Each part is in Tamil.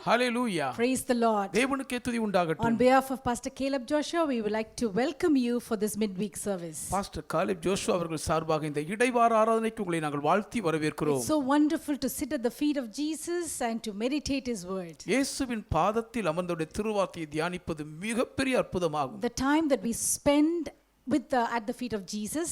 Hallelujah. Praise the Lord. தேவனுக்கே துதி உண்டாகட்டும். On behalf of Pastor Caleb Joshua, we would like to welcome you for this midweek service. Pastor Caleb Joshua அவர்கள் சார்பாக இந்த இடைவார ஆராதனைக்கு உங்களை நாங்கள் வாழ்த்தி வரவேற்கிறோம். It's so wonderful to sit at the feet of Jesus and to meditate his word. இயேசுவின் பாதத்தில் அமர்ந்தவருடைய திருவார்த்தையை தியானிப்பது மிகப்பெரிய அற்புதமாகும். The time that we spend at the feet of Jesus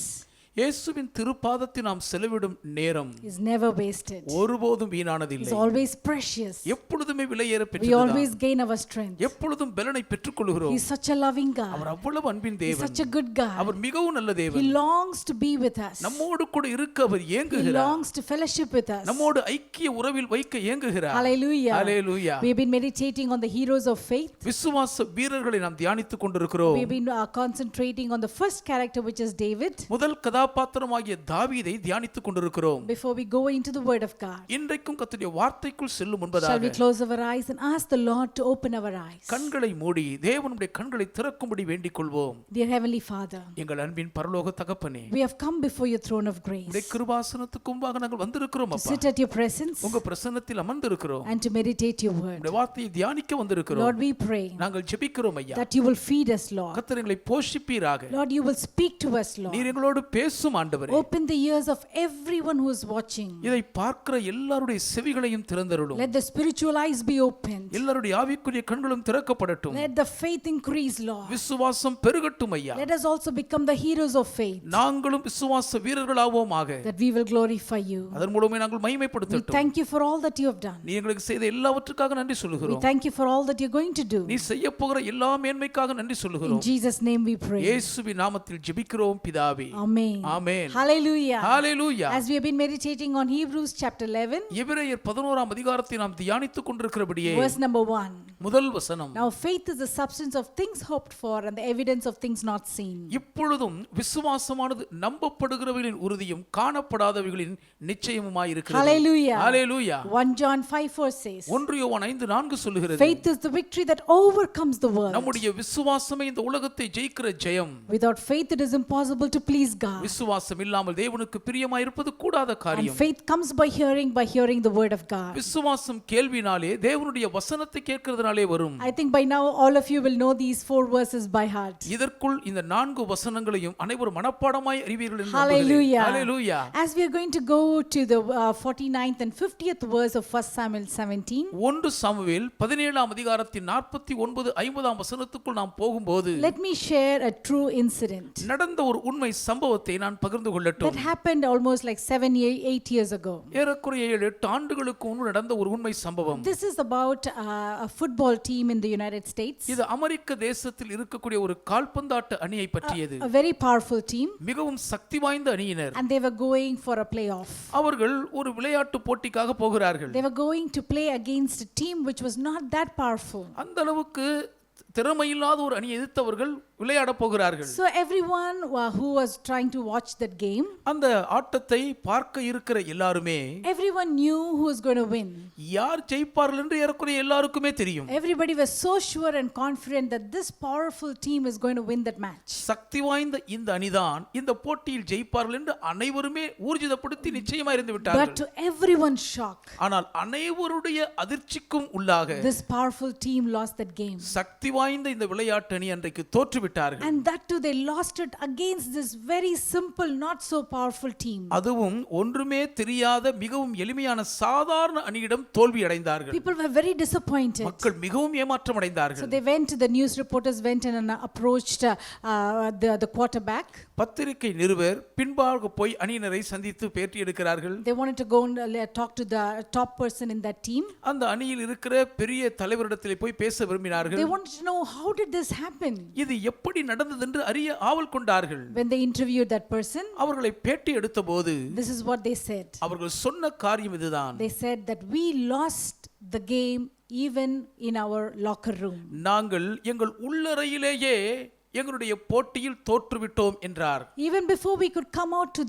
இயேசுவின் திருப்பாதத்தில் நாம் செலவிடும் நேரம் is never wasted. ஒருபோதும் வீணானதில்லை. It's always precious. எப்பொழுதுமே விலையேற We பெற்றதுதான். always gain our strength. எப்பொழுதும் பலனை பெற்றுக்கொள்கிறோம். He's such a loving God. அவர் அவ்வளவு அன்பின் He's தேவன். such a good God. அவர் மிகவும் நல்ல He தேவன். longs to be with us. நம்மோடு கூட இருக்க அவர் He ஏங்குகிறார். longs to fellowship with us. நம்மோடு ஐக்கிய உறவில் வைக்க ஏங்குகிறார். Hallelujah. Hallelujah. We've been meditating on the heroes of faith. விசுவாச வீரர்களை நாம் தியானித்துக் கொண்டிருக்கிறோம். We've been concentrating on the first character, which is David. முதல் கதாபாத்திரமாகிய தாவீதை தியானித்துக் கொண்டிருக்கிறோம். Before we go into the word of God, இன்றைக்கும் கர்த்தருடைய வார்த்தைக்குள் செல்லும் shall we முன்பதாக close our eyes and ask the Lord to open our eyes? கண்களை மூடி தேவனுடைய கண்களை திறக்கும்படி வேண்டிக் கொள்வோம். Dear Heavenly Father, எங்கள் அன்பின் பரலோக தகப்பனே, we have come before your throne of உம்முடைய grace கிருபாசனத்துக்கு முன்பாக நாங்கள் வந்திருக்கிறோம் to அப்பா. sit at your presence உங்க பிரசன்னத்தில் அமர்ந்திருக்கிறோம். and to meditate your word. உம்முடைய வார்த்தையை தியானிக்க வந்திருக்கிறோம். Lord, we pray நாங்கள் ஜெபிக்கிறோம் ஐயா. that you will feed us, Lord. கர்த்தர் எங்களை போஷிப்பீராக. Lord, you will speak to us, Lord. நீர் எங்களோடு பேசும் ஆண்டவரே. Open the ears of everyone who is watching. இதை பார்க்கிற எல்லாருடைய செவிகளையும் திறந்தருளும். Let the spiritual eyes be opened. எல்லாருடைய ஆவிக்குரிய கண்களும் திறக்கப்படட்டும். Let the faith increase, Lord. விசுவாசம் பெருகட்டும் ஐயா. Let us also become the heroes of faith, நாங்களும் விசுவாச வீரர்களாவோமாக. that we will glorify you. அதன் மூலமே நாங்கள் We மகிமைப்படுத்தட்டும். thank you for all that you have done. நீ எங்களுக்கு செய்த எல்லாவற்றுக்காக நன்றி We சொல்லுகிறோம். thank you for all that you're going to do. நீ செய்ய போகிற எல்லா மேன்மைக்காக நன்றி In சொல்லுகிறோம். Jesus' name we pray. இயேசுவின் நாமத்தில் ஜெபிக்கிறோம் பிதாவே. Amen. Amen. Hallelujah. Hallelujah. As we have been meditating on Hebrews chapter 11, எபிரேயர் 11ஆம் அதிகாரத்தை நாம் தியானித்துக் கொண்டிருக்கிறபடியே verse number 1. முதல் வசனம். Now faith is the substance of things hoped for and the evidence of things not seen. இப்பொழுதும் விசுவாசமானது நம்பப்படுகிறவைகளின் உறுதியும் காணப்படாதவைகளின் நிச்சயமுமாய் இருக்கிறது. Hallelujah. ஹalleluya. 1 John 5:4 says, 1 யோவான் 5:4 சொல்லுகிறது. faith is the victory that overcomes the world. நம்முடைய விசுவாசமே இந்த உலகத்தை ஜெயிக்கிற ஜெயம். Without faith it is impossible to please God. விசுவாசம் இல்லாமல் தேவனுக்கு பிரியமாய் இருப்பது கூடாத And காரியம். faith comes by hearing the word of God. விசுவாசம் கேள்வினாலே தேவனுடைய வசனத்தை கேட்கிறதுனாலே வரும். I think by now all of you will know these 4 verses by heart. இதற்குள் இந்த 4 வசனங்களையும் அனைவரும் மனப்பாடமாய் அறிவீர்கள் என்று Hallelujah. நம்புகிறேன். ஹalleluya. As we are going to go to the 49th and 50th verse of 1 Samuel 17, 1 Samuel 17ஆம் அதிகாரத்தின் 49 50ஆம் வசனத்துக்குள் நாம் போகும்போது let me share a true incident நடந்த ஒரு உண்மை சம்பவத்தை நான் பகிர்ந்து that கொள்ளட்டும். happened almost like 8 years ago. ஏறக்குறைய 8 ஆண்டுகளுக்கு முன்பு நடந்த ஒரு உண்மை சம்பவம். This is about a football team in the United States. இது அமெரிக்க தேசத்தில் இருக்கக்கூடிய ஒரு கால்பந்தாட்ட அணியை பற்றியது. A very powerful team, மிகவும் சக்தி வாய்ந்த அணியினர். and they were going for a playoff. அவர்கள் ஒரு விளையாட்டு போட்டிக்காக போகிறார்கள். They were going to play against a team which was not that powerful. அந்த அளவுக்கு திறமையில்லாத ஒரு அணியை எதிர்த்தவர்கள் விளையாட போகிறார்கள். So everyone who was trying to watch that game, அந்த ஆட்டத்தை பார்க்க இருக்கிற எல்லாருமே everyone knew who was going to win. யார் ஜெயிப்பார்கள் என்று ஏறக்குறைய எல்லாருக்குமே தெரியும். Everybody was so sure and confident that this powerful team is going to win that match. சக்தி வாய்ந்த இந்த அணிதான் இந்த போட்டியில் ஜெயிப்பார்கள் என்று அனைவருமே ஊர்ஜிதப்படுத்தி நிச்சயமா இருந்து But விட்டார்கள். to everyone's shock, ஆனால் அனைவருடைய அதிர்ச்சிக்கும் உள்ளாக this powerful team lost that game. சக்தி வாய்ந்த இந்த விளையாட்டு அணி அன்றைக்கு தோற்று விட்டார்கள். And that too they lost it against this very simple, not so powerful team. அதுவும் ஒன்றுமே தெரியாத மிகவும் எளிமையான சாதாரண அணியிடம் தோல்வி அடைந்தார்கள். People were very disappointed. மக்கள் மிகவும் ஏமாற்றம் So அடைந்தார்கள். they the news reporters went and approached the quarterback. பத்திரிகை நிருபர் பின்பாக போய் அணியினரை சந்தித்து பேட்டி எடுக்கிறார்கள். They wanted to go and talk to the top person in that team. அந்த அணியில் இருக்கிற பெரிய தலைவரிடத்தில் போய் பேச விரும்பினார்கள். They wanted to know, how did this happen? இது எப்படி நடந்தது என்று அறிய ஆவல் கொண்டார்கள். When they interviewed that person, அவர்களை பேட்டி எடுத்தபோது this is what they said. அவர்கள் சொன்ன காரியம் இதுதான். They said that we lost the game even in our locker room. நாங்கள் எங்கள் உள்ளறையிலேயே எங்களுடைய போட்டியில் தோற்றுவிட்டோம் என்றார். Even before we could come out to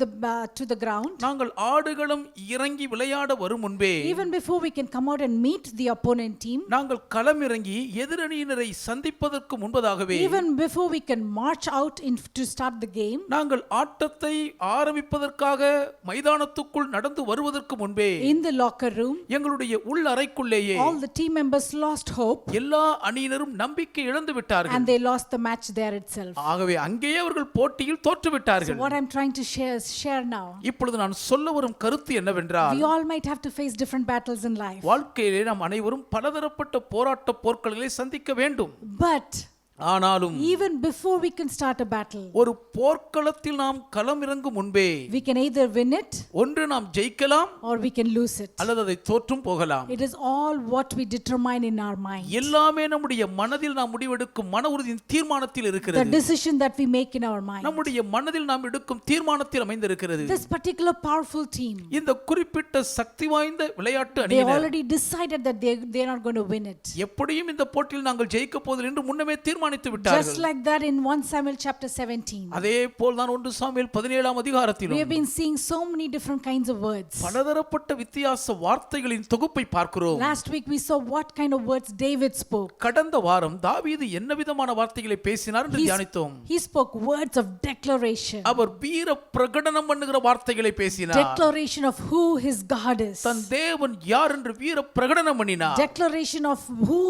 the ground, நாங்கள் ஆடுகளம் இறங்கி விளையாட வரும் முன்பே, even before we can come out and meet the opponent team, நாங்கள் களம் இறங்கி எதிரணியினரை சந்திப்பதற்கு முன்பதாகவே, even before we can march out to start the game, நாங்கள் ஆட்டத்தை ஆரம்பிப்பதற்காக மைதானத்துக்குள் நடந்து வருவதற்கு முன்பே, in the locker room, எங்களுடைய உள் அறைக்குள்ளேயே all the team members lost hope எல்லா அணியினரும் நம்பிக்கை இழந்து விட்டார்கள். and they lost the match there itself. ஆகவே அங்கேயே அவர்கள் போட்டியில் தோற்று So விட்டார்கள். what I'm trying to share now, இப்பொழுது நான் சொல்ல வரும் கருத்து என்னவென்றால், we all might have to face different battles in life, வாழ்க்கையிலே நாம் அனைவரும் பலதரப்பட்ட போராட்ட போர்க்களங்களை சந்திக்க வேண்டும். but ஆனாலும் even before we can start a battle, ஒரு போர்க்களத்தில் நாம் களம் இறங்கும் முன்பே, we can either win it ஒன்று நாம் ஜெயிக்கலாம் or we can lose it. அல்லது அதை தோற்றும் போகலாம். It is all what we determine in our mind, எல்லாமே நம்முடைய மனதில் நாம் முடிவெடுக்கும் மன உறுதியின் தீர்மானத்தில் the இருக்கிறது. decision that we make in our mind. நம்முடைய மனதில் நாம் எடுக்கும் தீர்மானத்தில் அமைந்திருக்கிறது. This particular powerful team, இந்த குறிப்பிட்ட சக்தி வாய்ந்த விளையாட்டு they அணியினர் already decided that they're not going to win it. எப்படியும் இந்த போட்டியில் நாங்கள் ஜெயிக்க போவதில்லை என்று முன்னமே தீர்மானித்து Just விட்டார்கள். like that in 1 Samuel chapter 17. அதே போல் தான் 1 சாமுவேல் 17ஆம் We அதிகாரத்திலும் have been seeing so many different kinds of words. பலதரப்பட்ட வித்தியாச வார்த்தைகளின் தொகுப்பை பார்க்கிறோம். Last week we saw what kind of words David spoke. கடந்த வாரம் தாவீது என்ன விதமான வார்த்தைகளை பேசினார் என்று தியானித்தோம். He spoke words of declaration. அவர் வீர பிரகடனம் பண்ணுகிற வார்த்தைகளை பேசினார். Declaration of who his God is. தன் தேவன் யார் என்று வீர பிரகடனம் பண்ணினார். Declaration of who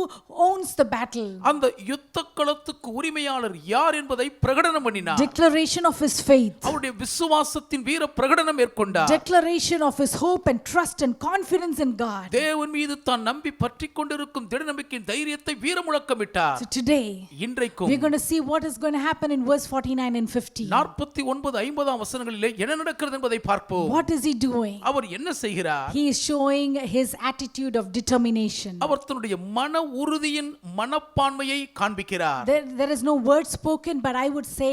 owns the battle. அந்த யுத்த களத்துக்கு உரிமையாளர் யார் என்பதை பிரகடனம் பண்ணினார். Declaration of his faith. அவருடைய விசுவாசத்தின் வீர பிரகடனம் மேற்கொண்டார். Declaration of his hope and trust and confidence in God. தேவன் மீது தான் நம்பி பற்றிக் கொண்டிருக்கும் திட நம்பிக்கையின் தைரியத்தை வீர முழக்கமிட்டார். So today இன்றைக்கும் we're going to see what is going to happen in verse 49 and 50. 49 50 வசனங்களிலே என்ன நடக்கிறது என்பதை பார்ப்போம். What is he doing? அவர் என்ன செய்கிறார்? He is showing his attitude of determination. அவர் தன்னுடைய மன உறுதியின் மனப்பான்மையை காண்பிக்கிறார். There is no word spoken, but I would say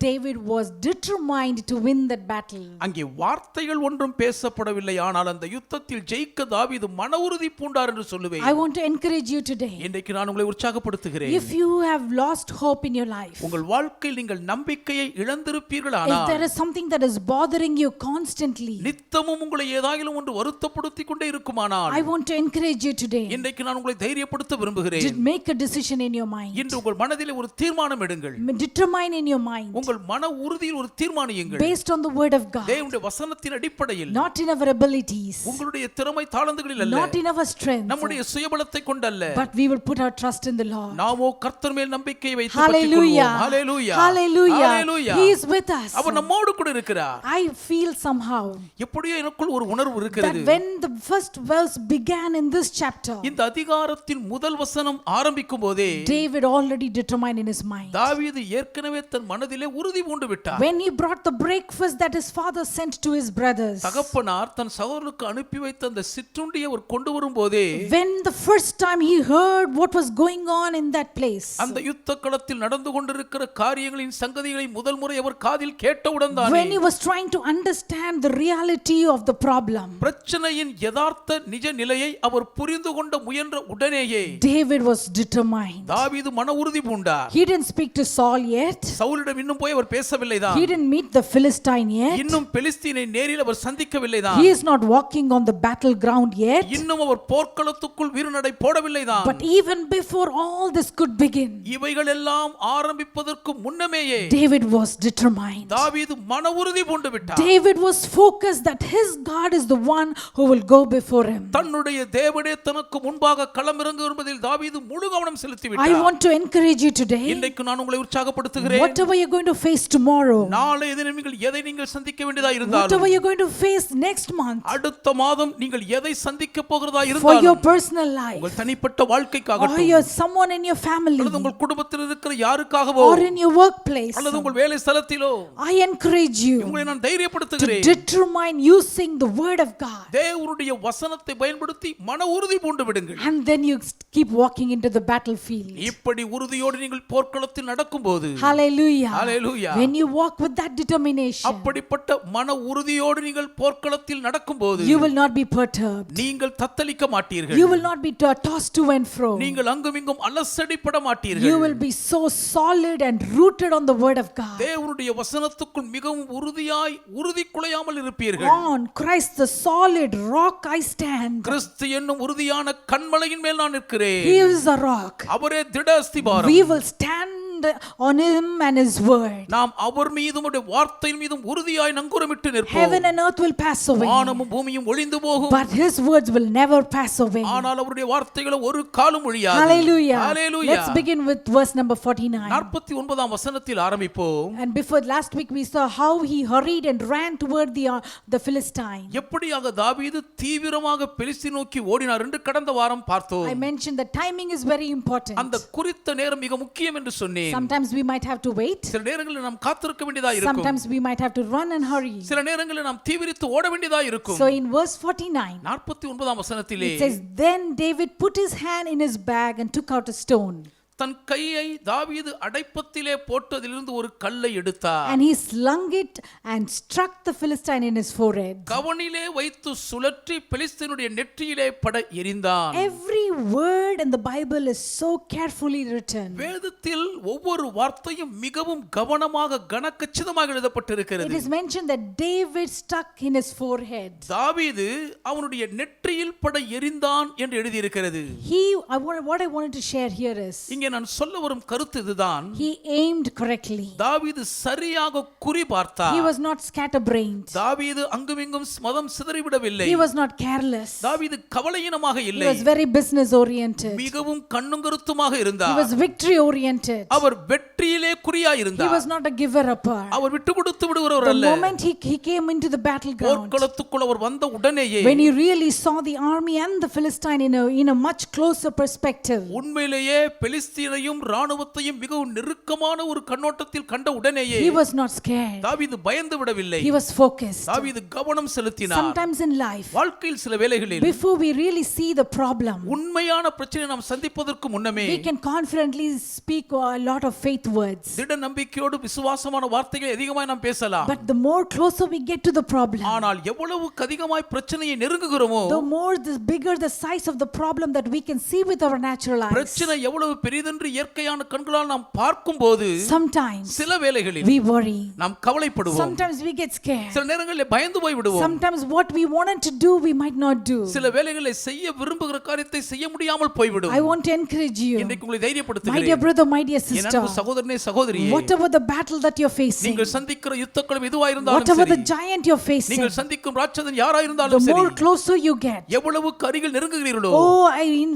David was determined to win that battle. அங்கே வார்த்தைகள் ஒன்றும் பேசப்படவில்லை, ஆனால் அந்த யுத்தத்தில் ஜெயிக்க தாவீது மன உறுதி பூண்டார் என்று சொல்லுவேன். I want to encourage you today. இன்றைக்கு நான் உங்களை உற்சாகப்படுத்துகிறேன். If you have lost hope in your life, உங்கள் வாழ்க்கையில் நீங்கள் நம்பிக்கையை if இழந்திருப்பீர்களானால், there is something that is bothering you constantly, நித்தமும் உங்களை ஏதாயிலும் ஒன்று வருத்தப்படுத்திக் கொண்டே இருக்குமானால், I want to encourage you today இன்றைக்கு நான் உங்களை தைரியப்படுத்த விரும்புகிறேன். to make a decision in your mind. இன்று உங்கள் மனதிலே ஒரு தீர்மானம் எடுங்கள். Determine in your mind, உங்கள் மன உறுதியில் ஒரு தீர்மானியுங்கள். based on the word of God, தேவனுடைய வசனத்தின் அடிப்படையில், not in our abilities, உங்களுடைய திறமை தாளந்துகளில் அல்ல, not in our strength, நம்முடைய சுயபலத்தை கொண்டல்ல, but we will put our trust in the Lord. நாமோ கர்த்தர் மேல் நம்பிக்கையை வைத்து Hallelujah. பற்றிக்கொள்வோம். Hallelujah. Hallelujah. Hallelujah. He is with us. அவர் நம்மோடு கூட இருக்கிறார். I feel somehow எப்படியோ எனக்குள் ஒரு உணர்வு that இருக்கிறது. when the first verse began in this chapter, இந்த அதிகாரத்தின் முதல் வசனம் ஆரம்பிக்கும் போதே David already determined in his mind. தாவீது ஏற்கனவே தன் மனதிலே உறுதி பூண்டு விட்டார். When he brought the breakfast that his father sent to his brothers, தகப்பனார் தன் சகோதரருக்கு அனுப்பி வைத்த அந்த சிற்றுண்டியை அவர் கொண்டு வரும்போதே, when the first time he heard what was going on in that place, அந்த யுத்த களத்தில் நடந்து கொண்டிருக்கிற காரியங்களின் சங்கதிகளை முதல் முறை அவர் காதில் கேட்டவுடன் தானே, when he was trying to understand the reality of the problem, பிரச்சனையின் யதார்த்த நிஜ நிலையை அவர் புரிந்து கொண்ட முயன்ற உடனேயே David was determined. தாவீது மன உறுதி பூண்டார். He didn't speak to Saul yet. சவுலிடம் இன்னும் போய் அவர் பேசவில்லை தான். He didn't meet the Philistine yet. இன்னும் பெலிஸ்தீனை நேரில் அவர் சந்திக்கவில்லை தான். He is not walking on the battleground yet. இன்னும் அவர் போர்க்களத்துக்குள் வீறுநடை போடவில்லை தான். But even before all this could begin, இவைகள் எல்லாம் ஆரம்பிப்பதற்கு முன்னமேயே David was determined. தாவீது மன உறுதி பூண்டு விட்டார். David was focused that his God is the one who will go before him. தன்னுடைய தேவனே தனக்கு முன்பாக களமிறங்கு என்பதில் தாவீது முழு கவனம் செலுத்தி I விட்டார். want to encourage you today. இன்றைக்கு நான் உங்களை உற்சாகப்படுத்துகிறேன். Whatever you're going to face tomorrow, நாளை தினம் நீங்கள் எதை நீங்கள் சந்திக்க வேண்டியதா இருந்தாலும், whatever you're going to face next month, அடுத்த மாதம் நீங்கள் எதை சந்திக்க போகிறதா for your இருந்தாலும், personal life, உங்கள் தனிப்பட்ட or வாழ்க்கைக்காகட்டும், you're someone in your family, அல்லது உங்கள் குடும்பத்தில் இருக்கிற யாருக்காகவோ, or in your workplace, அல்லது உங்கள் வேலை ஸ்தலத்திலோ, I encourage you உங்களை நான் to தைரியப்படுத்துகிறேன். determine using the word of God, தேவனுடைய வசனத்தை பயன்படுத்தி மன உறுதி பூண்டு விடுங்கள். and then you keep walking into the battlefield. இப்படி உறுதி உறுதியோடு நீங்கள் போர்க்களத்தில் நடக்கும்போது, Hallelujah. Hallelujah. When you walk with that determination, அப்படிப்பட்ட மன உறுதியோடு நீங்கள் போர்க்களத்தில் நடக்கும்போது you will not be perturbed. நீங்கள் தத்தளிக்க மாட்டீர்கள். You will not be tossed to and fro. நீங்கள் அங்குமிங்கும் அலசடிப்பட மாட்டீர்கள். You will be so solid and rooted on the word of God. தேவனுடைய வசனத்துக்குள் மிகவும் உறுதியாய் உறுதி குலையாமல் இருப்பீர்கள். On Christ the solid rock I stand. கிறிஸ்து என்னும் உறுதியான கன்மலையின் மேல் நான் நிற்கிறேன். He is a rock. அவரே திட அஸ்திபாரம். We will stand on him and his word. நாம் அவர் மீதும் அவருடைய வார்த்தையின் மீதும் உறுதியாய் நங்கூரமிட்டு நிற்போம். Heaven and earth will pass away, வானமும் பூமியும் ஒழிந்து போகும், but his words will never pass away. ஆனால் அவருடைய வார்த்தைகள் ஒரு காலும் ஒழியாது. Hallelujah. Hallelujah. Let's begin with verse number 49. 49ஆம் வசனத்தில் ஆரம்பிப்போம். And before last week we saw how he hurried and ran toward the Philistine. எப்படியாக தாவீது தீவிரமாக பெலிஸ்தி நோக்கி ஓடினார் என்று கடந்த வாரம் பார்த்தோம். I mentioned the timing is very important. அந்த குறித்த நேரம் மிக முக்கியம் என்று சொன்னேன். Sometimes we might have to wait. சில நேரங்களில் நாம் காத்திருக்க வேண்டியதா இருக்கும். Sometimes we might have to run and hurry. சில நேரங்களில் நாம் தீவிரித்து ஓட வேண்டியதா இருக்கும். So in verse 49, 49ஆம் வசனத்திலே it says, then David put his hand in his bag and took out a stone. தன் கையை தாவீது அடைப்பத்திலே போட்டதிலிருந்து ஒரு கல்லை எடுத்தார். And he slung it and struck the Philistine in his forehead. கவணிலே வைத்து சுழற்றி பெலிஸ்தீனுடைய நெற்றியிலே பட எறிந்தான். Every word in the Bible is so carefully written. வேதத்தில் ஒவ்வொரு வார்த்தையும் மிகவும் கவனமாக கனக்கச்சிதமாக எழுதப்பட்டிருக்கிறது. It is mentioned that David stuck in his forehead. தாவீது அவனுடைய நெற்றியில் பட எறிந்தான் என்று எழுதியிருக்கிறது. What I wanted to share here is, இங்கே நான் சொல்ல வரும் கருத்து இதுதான். he aimed correctly. தாவீது சரியாக குறி பார்த்தார். He was not scatterbrained. தாவீது அங்குமிங்கும் மதம் சிதறிவிடவில்லை. He was not careless. தாவீது கவலையினமாக He இல்லை. was very business oriented. மிகவும் கண்ணும் கருத்துமாக He இருந்தார். was victory oriented. Our வெற்றியிலே குறியாய் He இருந்தார். was not a giver upper. அவர் விட்டு கொடுத்து விடுகிறவர் The அல்ல. moment he came into the battleground, போர்க்களத்துக்குள் அவர் வந்த உடனேயே when he really saw the army and the Philistine in a much closer perspective, உண்மையிலேயே பெலிஸ்தீனையும் ராணுவத்தையும் மிகவும் நெருக்கமான ஒரு கண்ணோட்டத்தில் கண்ட உடனேயே he was not scared. தாவீது பயந்து விடவில்லை. He was focused. தாவீது கவனம் செலுத்தினார். Sometimes in life, வாழ்க்கையில் சில வேளைகளில் before we really see the problem, உண்மையான பிரச்சனையை நாம் சந்திப்பதற்கு முன்னமே we can confidently speak a lot of faith words. திட நம்பிக்கையோடு விசுவாசமான வார்த்தைகளை அதிகமாய் நாம் பேசலாம். But the more closer we get to the problem, ஆனால் எவ்வளவுக்கு அதிகமாய் பிரச்சனையை நெருங்குகிறோமோ, the bigger the size of the problem that we can see with our natural eyes. பிரச்சனை எவ்வளவு பெரிதென்று இயற்கையான கண்களால் நாம் பார்க்கும்போது Sometimes சில வேளைகளில் we worry. நாம் கவலைப்படுவோம். Sometimes we get scared. சில நேரங்களில் பயந்து போய் விடுவோம். Sometimes what we wanted to do we might not do. சில வேளைகளில் செய்ய விரும்புகிற காரியத்தை செய்ய முடியாமல் போய்விடும். I want to encourage you, இன்றைக்கு உங்களை my dear தைரியப்படுத்துகிறேன். brother, my dear N sister, அன்பு சகோதரனே சகோதரியே, whatever the battle that you're facing, நீங்கள் சந்திக்கிற யுத்தங்களும் எதுவாக இருந்தாலும் whatever the சரி, giant you're facing, நீங்கள் சந்திக்கும் ராட்சதன் யாராக the இருந்தாலும் சரி, more closer you get, எவ்வளவுக்கு அருகில் நெருங்குகிறீர்களோ,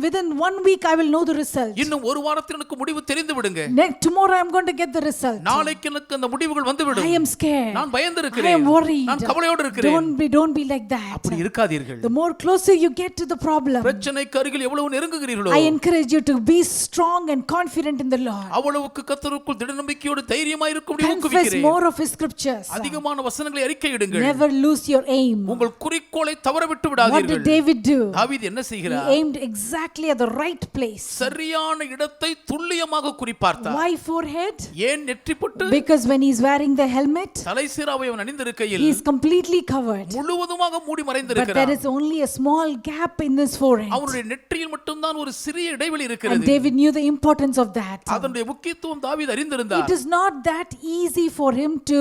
within 1 week I will know the result. இன்னும் ஒரு வாரத்தில் எனக்கு முடிவு தெரிந்து விடுங்க. Tomorrow I'm going to get the result. நாளைக்கு எனக்கு அந்த முடிவுகள் வந்து விடும். I am scared. நான் பயந்து I am இருக்கிறேன். worried. நான் கவலையோடு இருக்கிறேன். Don't be like that. அப்படி இருக்காதீர்கள். The more closer you get to the problem, பிரச்சனைக்கு அருகில் எவ்வளவு நெருங்குகிறீர்களோ, I encourage you to be strong and confident in the Lord. அவ்வளவுக்கு கர்த்தருக்குள் திட நம்பிக்கையோடு தைரியமாய் இருக்கும்படி Confess ஊக்குவிக்கிறேன். more of his scriptures. அதிகமான வசனங்களை அறிக்கையிடுங்கள். Never lose your aim. உங்கள் குறிக்கோளை தவற விட்டு What did விடாதீர்கள். David do? தாவீது என்ன He செய்கிறார்? aimed exactly at the right place. சரியான இடத்தை துல்லியமாக குறிப்பார்த்தார். Why forehead? ஏன் நெற்றிப்பட்டு? Because when he's wearing the helmet, தலைசீராவை அவன் அணிந்திருக்கையில் he is completely covered. முழுவதுமாக மூடி But there மறைந்திருக்கிறார். is only a small gap in his forehead. அவனுடைய நெற்றியில் மட்டும்தான் ஒரு சிறிய இடைவெளி And இருக்கிறது. David knew the importance of that. அதனுடைய முக்கியத்துவம் தாவீது அறிந்திருந்தார். It is not that easy for him to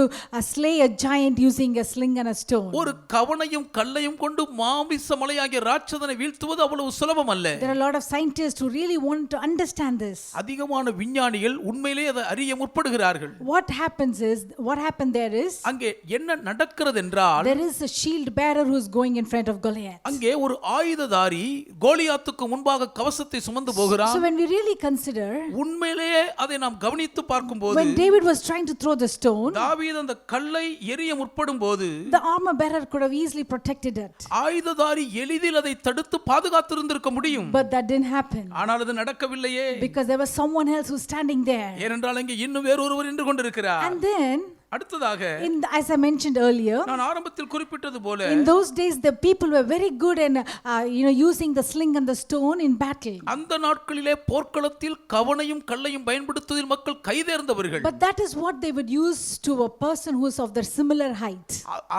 slay a giant using a sling and a stone. ஒரு கவனையும் கல்லையும் கொண்டு மாமிச மலையாகிய ராட்சதனை வீழ்த்துவது அவ்வளவு சுலபம் அல்ல. There are a lot of scientists who really want to understand this. அதிகமான விஞ்ஞானிகள் உண்மையிலேயே அதை அறிய முற்படுகிறார்கள். What happened there is, அங்கே என்ன நடக்கிறது என்றால், there is a shield bearer who is going in front of Goliath. அங்கே ஒரு ஆயுததாரி கோலியாத்துக்கு முன்பாக கவசத்தை சுமந்து போகிறான். So when we really consider, உண்மையிலேயே அதை நாம் கவனித்து பார்க்கும்போது, when David was trying to throw the stone, தாவீது அந்த கல்லை எறிய முற்படும்போது the armor bearer could have easily protected it. ஆயுததாரி எளிதில் அதை தடுத்து பாதுகாத்திருந்திருக்க முடியும். But that didn't happen. ஆனால் அது நடக்கவில்லையே. Because there was someone else who's standing there. ஏனென்றால் அங்கே இன்னும் வேறொருவர் நின்று கொண்டிருக்கிறார். And then அடுத்ததாக As I mentioned earlier, நான் ஆரம்பத்தில் குறிப்பிட்டது போல in those days the people were very good in using the sling and the stone in battle. அந்த நாட்களிலே போர்க்களத்தில் கவனையும் கல்லையும் பயன்படுத்துவதில் மக்கள் கைதேர்ந்தவர்கள். But that is what they would use to a person who is of their similar height.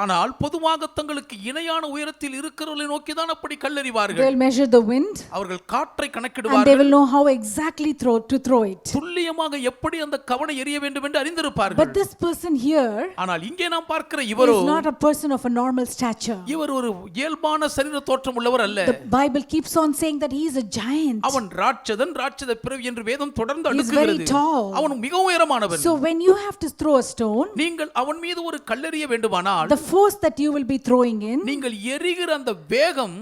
ஆனால் பொதுவாக தங்களுக்கு இணையான உயரத்தில் இருக்கிறவர்களை நோக்கி தான் அப்படி கல்லெறிவார்கள். They will measure the wind அவர்கள் காற்றை and they கணக்கிடுவார்கள். will know how exactly to throw it. துல்லியமாக எப்படி அந்த கவனை எறிய வேண்டும் என்று அறிந்திருப்பார்கள். But this person here ஆனால் இங்கே நாம் பார்க்கிற இவரோ is not a person of a normal stature. இவர் ஒரு இயல்பான சரீர தோற்றம் உள்ளவர் அல்ல. The Bible keeps on saying that he is a giant. அவன் ராட்சதன் ராட்சத பிறவி என்று வேதம் தொடர்ந்து He is very அடுக்குகிறது. tall. அவன் மிகவும் உயரமானவன். So when you have to throw a stone, நீங்கள் அவன் மீது ஒரு கல்லெறிய வேண்டுமானால் the force that you will be throwing in நீங்கள் எரிகிற அந்த வேகம்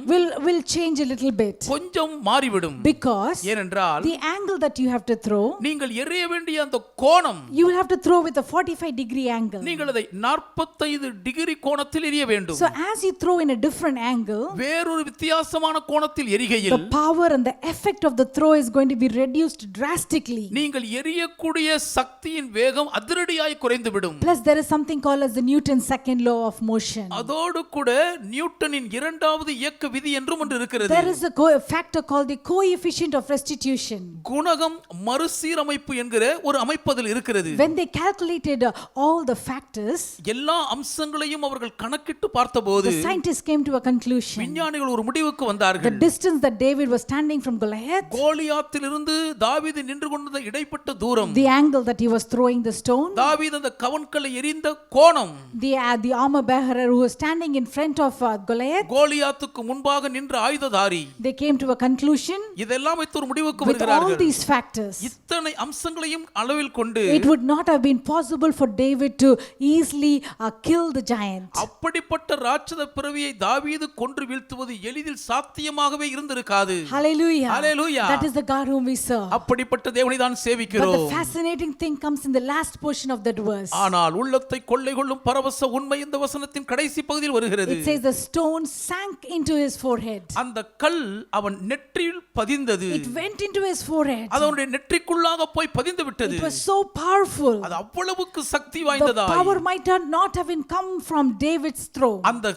will change a little bit, கொஞ்சம் மாறிவிடும். because ஏனென்றால் the angle that you have to throw, நீங்கள் எறிய வேண்டிய அந்த கோணம் you will have to throw with a 45-degree angle. நீங்கள் அதை 45 டிகிரி கோணத்தில் எறிய வேண்டும். So as you throw in a different angle, வேறொரு வித்தியாசமான கோணத்தில் எரிகையில் the power and the effect of the throw is going to be reduced drastically. நீங்கள் எரியக்கூடிய சக்தியின் வேகம் அதிரடியாய் குறைந்துவிடும். Plus there is something called as the Newton's second law of motion. அதோடு கூட நியூட்டனின் இரண்டாவது இயக்க விதி என்றும் ஒன்று இருக்கிறது. There is a factor called the coefficient of restitution. குணகம் மறுசீரமைப்பு என்கிற ஒரு அமைப்பு அதில் இருக்கிறது. When they calculated all the factors, எல்லா அம்சங்களையும் அவர்கள் கணக்கிட்டு பார்த்தபோது the scientists came to a conclusion. விஞ்ஞானிகள் ஒரு முடிவுக்கு The வந்தார்கள். distance that David was standing from Goliath, கோலியாத்திலிருந்து தாவீது நின்று கொண்ட இடைப்பட்ட தூரம், the angle that he was throwing the stone, தாவீது அந்த கவன்களை எறிந்த கோணம், the armor bearer who was standing in front of Goliath, கோலியாத்துக்கு முன்பாக நின்ற ஆயுததாரி, they came to a conclusion. இதெல்லாம் வைத்து ஒரு முடிவுக்கு With all வருகிறார்கள். these factors, இத்தனை அம்சங்களையும் அளவில் கொண்டு it would not have been possible for David to easily kill the giant. அப்படிப்பட்ட ராட்சத பிறவியை தாவீது கொன்று வீழ்த்துவது எளிதில் சாத்தியமாகவே இருந்திருக்காது. Hallelujah. Hallelujah. That is the God whom we serve. அப்படிப்பட்ட தேவனை தான் But சேவிக்கிறோம். the fascinating thing comes in the last portion of that verse. ஆனால் உள்ளத்தை கொள்ளை கொள்ளும் பரவச உண்மை இந்த வசனத்தின் கடைசி பகுதியில் வருகிறது. It says the stone sank into his forehead. அந்த கல் அவன் நெற்றியில் பதிந்தது. It went into his forehead. அது அவனுடைய நெற்றிக்குள்ளாக போய் பதிந்து விட்டது. It was so powerful. அது அவ்வளவுக்கு சக்தி The வாய்ந்ததாய் power might not have come from David's throne. அந்த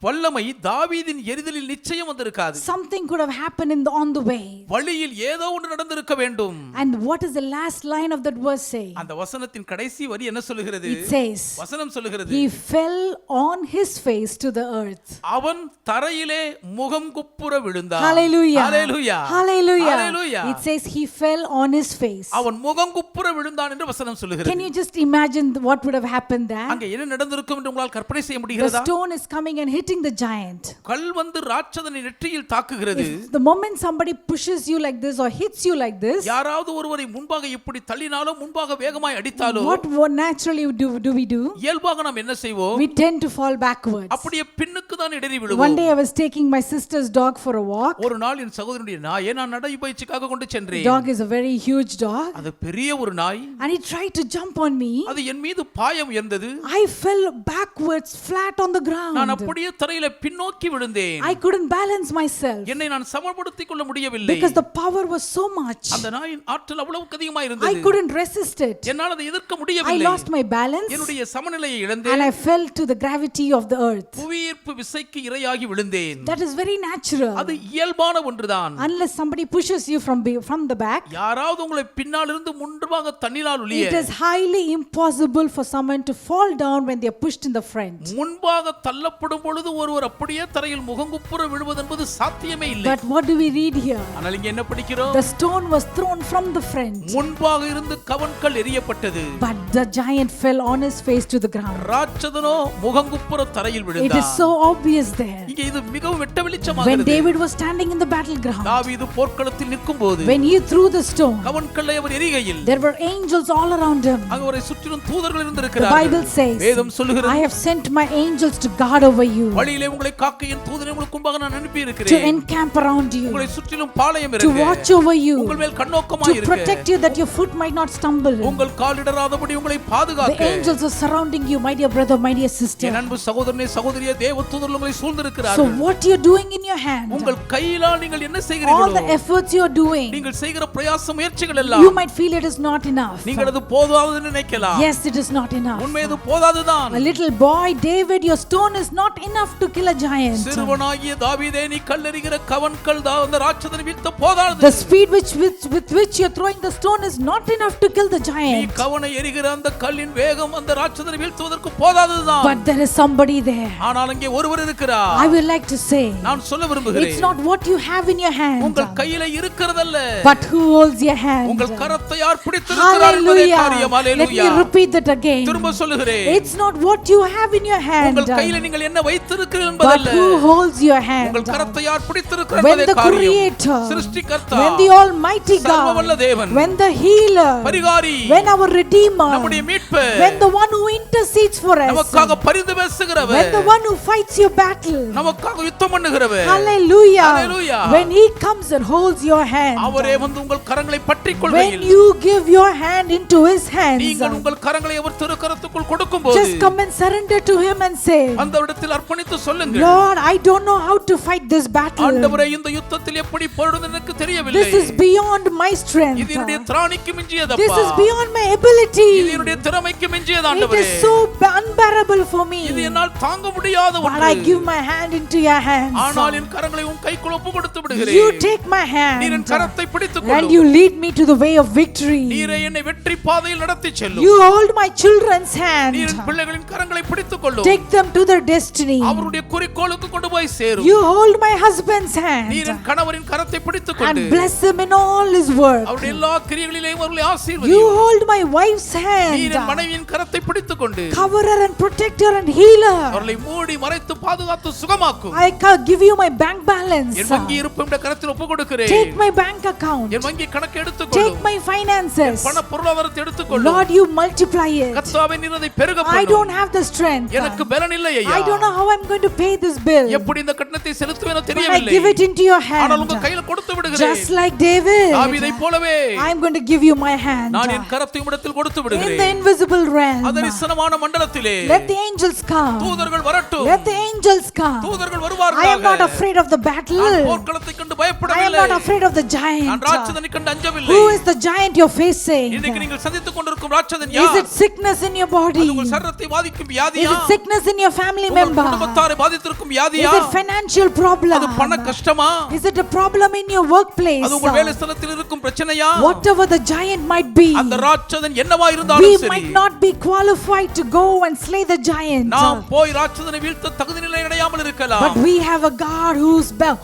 வல்லமை தாவீதின் எரிதலில் நிச்சயம் வந்திருக்காது. Something could have happened on the way. வழியில் ஏதோ ஒன்று நடந்திருக்க வேண்டும். And what is the last line of that verse say? அந்த வசனத்தின் கடைசி வரி என்ன சொல்லுகிறது? It says, வசனம் சொல்லுகிறது, he fell on his face to the earth. அவன் தரையிலே முகம் குப்புற விழுந்தான். Hallelujah. Hallelujah. Hallelujah. Hallelujah. It says he fell on his face. அவன் முகம் குப்புற விழுந்தான் என்று வசனம் சொல்லுகிறது. Can you just imagine what would have happened there? அங்கே என்ன நடந்திருக்கும் என்று உங்களால் கற்பனை செய்ய The முடிகிறதா? stone is coming and hitting the giant. கல் வந்து ராட்சதனை நெற்றியில் தாக்குகிறது. If the moment somebody pushes you like this or hits you like this, யாராவது ஒருவரை முன்பாக இப்படி தள்ளினாலோ முன்பாக வேகமாய் அடித்தாலோ what naturally do we do? இயல்பாக நாம் என்ன செய்வோம்? We tend to fall backwards. அப்படியே பின்னுக்கு தான் இடறி One விழுவோம். day I was taking my sister's dog for a walk. ஒரு நாள் என் சகோதரனுடைய நாயை நான் நடைபயிற்சிக்காக கொண்டு The சென்றேன். dog is a very huge dog அது பெரிய ஒரு நாய். and he tried to jump on me. அது என் மீது பாயம் இருந்தது. I fell backwards flat on the நான் ground. அப்படியே தரையில பின்னோக்கி விழுந்தேன். I couldn't balance myself என்னை நான் சமப்படுத்திக் கொள்ள முடியவில்லை. because the power was so much. அந்த நாயின் ஆற்றல் அவ்வளவுக்கு அதிகமாக I இருந்தது. couldn't resist it. என்னால் அதை எதிர்க்க I முடியவில்லை. lost my balance என்னுடைய சமநிலையை and இழந்தேன். I fell to the gravity of the earth. புவியீர்ப்பு விசைக்கு இரையாகி விழுந்தேன். That is very natural. அது இயல்பான ஒன்றுதான். Unless somebody pushes you from the back, யாராவது உங்களை பின்னால் இருந்து முன்பாக தள்ளினால் ஒழிய it is highly impossible for someone to fall down when they are pushed in the front. முன்பாக தள்ளப்படும் பொழுது ஒருவர் அப்படியே தரையில் முகங்குப்புற விழுவது என்பது சாத்தியமே இல்லை. But what do we read here? ஆனால் இங்கே என்ன படிக்கிறோம்? The stone was thrown from the front, முன்பாக இருந்து கவன்கள் எரியப்பட்டது. but the giant fell on his face to the ground. ராட்சதனோ முகங்குப்புற தரையில் It விழுந்தான். is so obvious there. இங்கே இது மிகவும் வெட்ட When வெளிச்சமாகிறது. David was standing in the battleground, தாவீது போர்க்களத்தில் நிற்கும்போது when he threw the stone, கவன்களை our எரிகையில் there were angels all around him. அங்கே அவரை சுற்றிலும் தூதர்கள் The இருந்திருக்கிறார்கள். Bible says, வேதம் சொல்லுகிறது, I have sent my angels to guard over you, வழியிலே உங்களை காக்க என் தூதனை உங்களுக்கு முன்பாக நான் அனுப்பி to இருக்கிறேன். encamp around you, உங்களை சுற்றிலும் பாளையம் to இருக்கு. watch over you, உங்கள் மேல் கண்ணோக்கமாய் to இருக்கு. protect you that your foot might not stumble. உங்கள் கால் இடராதபடி உங்களை The பாதுகாக்க angels are surrounding you, my dear brother, my dear N sister. அன்பு சகோதரனே சகோதரியே தேவ தூதர்கள் உங்களை So சூழ்ந்திருக்கிறார்கள். what you're doing in your hand, உங்கள் கையிலால் நீங்கள் என்ன all செய்கிறீர்களோ the efforts you're doing, நீங்கள் செய்கிற பிரயாச முயற்சிகள் you எல்லாம் might feel it is not enough. நீங்கள் அது போதாது நினைக்கலாம். Yes, it is not enough. உண்மையது போதாதுதான். A little boy, David, your stone is not enough to kill a giant. சிறுவனாகிய தாவீதே, நீ கல்லெறிகிற கவன்கள் அந்த ராட்சதனை வீழ்த்த போதாது. The speed with which you're throwing the stone is not enough to kill the நீ giant. கவனை எறிகிற அந்த கல்லின் வேகம் அந்த ராட்சதனை வீழ்த்துவதற்கு போதாதுதான். But there is somebody there. ஆனால் அங்கே ஒருவர் இருக்கிறார். I would like to say, நான் சொல்ல விரும்புகிறேன், it's not what you have in your hand, உங்கள் கையில இருக்கிறதல்ல, but who holds your hand. உங்கள் கரத்தை யார் பிடித்திருக்கிறார் என்பதே காரியம். Let me repeat that again. திரும்ப சொல்லுகிறேன், it's not what you have in your hand, உங்கள் கையில நீங்கள் என்ன வைத்திருக்கிறீர்கள் but என்பதல்ல, who holds your hand. உங்கள் கரத்தை யார் பிடித்திருக்கிறார் When என்பதே the காரியம். creator, சிருஷ்டிகர்த்தா, when the almighty சர்வவல்ல God, தேவன், when the healer, பரிகாரி, when our redeemer, நம்முடைய மீட்பர், when the one who intercedes for us, நமக்காக பரிந்து பேசுகிறவர், when the one who fights your battle, நமக்காக யுத்தம் பண்ணுகிறவர், hallelujah, Hallelujah. when he comes and holds your hand, அவரே வந்து உங்கள் கரங்களை பற்றிக் when கொள்கையில், you give your hand into his hands, நீங்கள் உங்கள் கரங்களை அவர் திருக்கரத்துக்குள் கொடுக்கும்போது, just come and surrender to him and say, அந்த இடத்தில் அர்ப்பணித்து சொல்லுங்கள், Lord, I don't know how to fight this battle. ஆண்டவரே, இந்த யுத்தத்தில் எப்படி போடுவது எனக்கு தெரியவில்லை. This is beyond my strength. இது என்னுடைய திராணிக்கு மிஞ்சியதப்பா. This is beyond my ability. இது என்னுடைய திறமைக்கு மிஞ்சியது It ஆண்டவரே. is so unbearable for me. இது என்னால் தாங்க முடியாத But ஒன்று. I give my hand into your hands. ஆனால் என் கரங்களை உன் கைக்குள் ஒப்பு கொடுத்து விடுகிறேன். You take my hand நீர் என் கரத்தை பிடித்துக் and கொள்ளும். you lead me to the way of victory. நீரே என்னை வெற்றி பாதையில் நடத்திச் செல்லும். You hold my children's hand. நீர் என் பிள்ளைகளின் கரங்களை பிடித்துக் கொள்ளும். Take them to their destiny. அவருடைய குறிக்கோளுக்கு கொண்டு போய் சேரும். You hold my husband's hand நீர் என் கணவரின் கரத்தை பிடித்துக் கொண்டு and bless him in all his work. அவருடைய எல்லா கிரியைகளிலேயும் அவர்களை You ஆசீர்வதியும். hold my wife's நீர் என் hand. மனைவியின் கரத்தை பிடித்துக் கொண்டு Cover her and protect her and heal her. அவர்களை மூடி மறைத்து பாதுகாத்து சுகமாக்கும். I give you my bank balance. என் வங்கி இருப்பு இந்த கரத்தில் ஒப்பு கொடுக்கிறேன். Take my bank account. என் வங்கி கணக்கு எடுத்துக் Take கொள்ளும். my finances. பண பொருளாதாரத்தை எடுத்துக் கொள்ளும். Lord, you multiply it. கர்த்தாவே, நீர் அதை பெருக I don't பண்ணும். have the strength. எனக்கு பலன் இல்லை ஐயா. I don't know how I'm going to pay this bill. எப்படி இந்த கட்டணத்தை செலுத்துவேனோ But I தெரியவில்லை. give it into your ஆனால் உங்க hand. கையில கொடுத்து விடுகிறேன். Just like David, தாவீதைப் போலவே I'm going to give you my hand. நான் என் கரத்தை உம்மிடத்தில் கொடுத்து In the விடுகிறேன். invisible realm, அதரிசனமான மண்டலத்திலே let the angels come. தூதர்கள் வரட்டும். Let the angels come. தூதர்கள் I am வருவார்களாக. not afraid of the battle. நான் போர்க்களத்தை கண்டு I am பயப்படவில்லை. not afraid of the நான் giant. ராட்சதனை கண்டு அஞ்சவில்லை. Who is the giant you're facing? இன்னைக்கு நீங்கள் சந்தித்துக் கொண்டிருக்கும் ராட்சதன் Is யார்? it sickness in your body? அது உங்கள் சரீரத்தை பாதிக்கும் Is வியாதியா? it sickness in your family உங்கள் member? குடும்பத்தாரை பாதித்திருக்கும் Is வியாதியா? it financial problem? அது பண கஷ்டமா? Is it a problem in your workplace? அது உங்கள் வேலை ஸ்தலத்தில் இருக்கும் பிரச்சனையா? Whatever the giant might be, அந்த ராட்சதன் என்னவா we இருந்தாலும் சரி, might not be qualified to go and slay the giant. நாம் போய் ராட்சதனை வீழ்த்த தகுதி நிலை அடையாமல் இருக்கலாம். But we have a God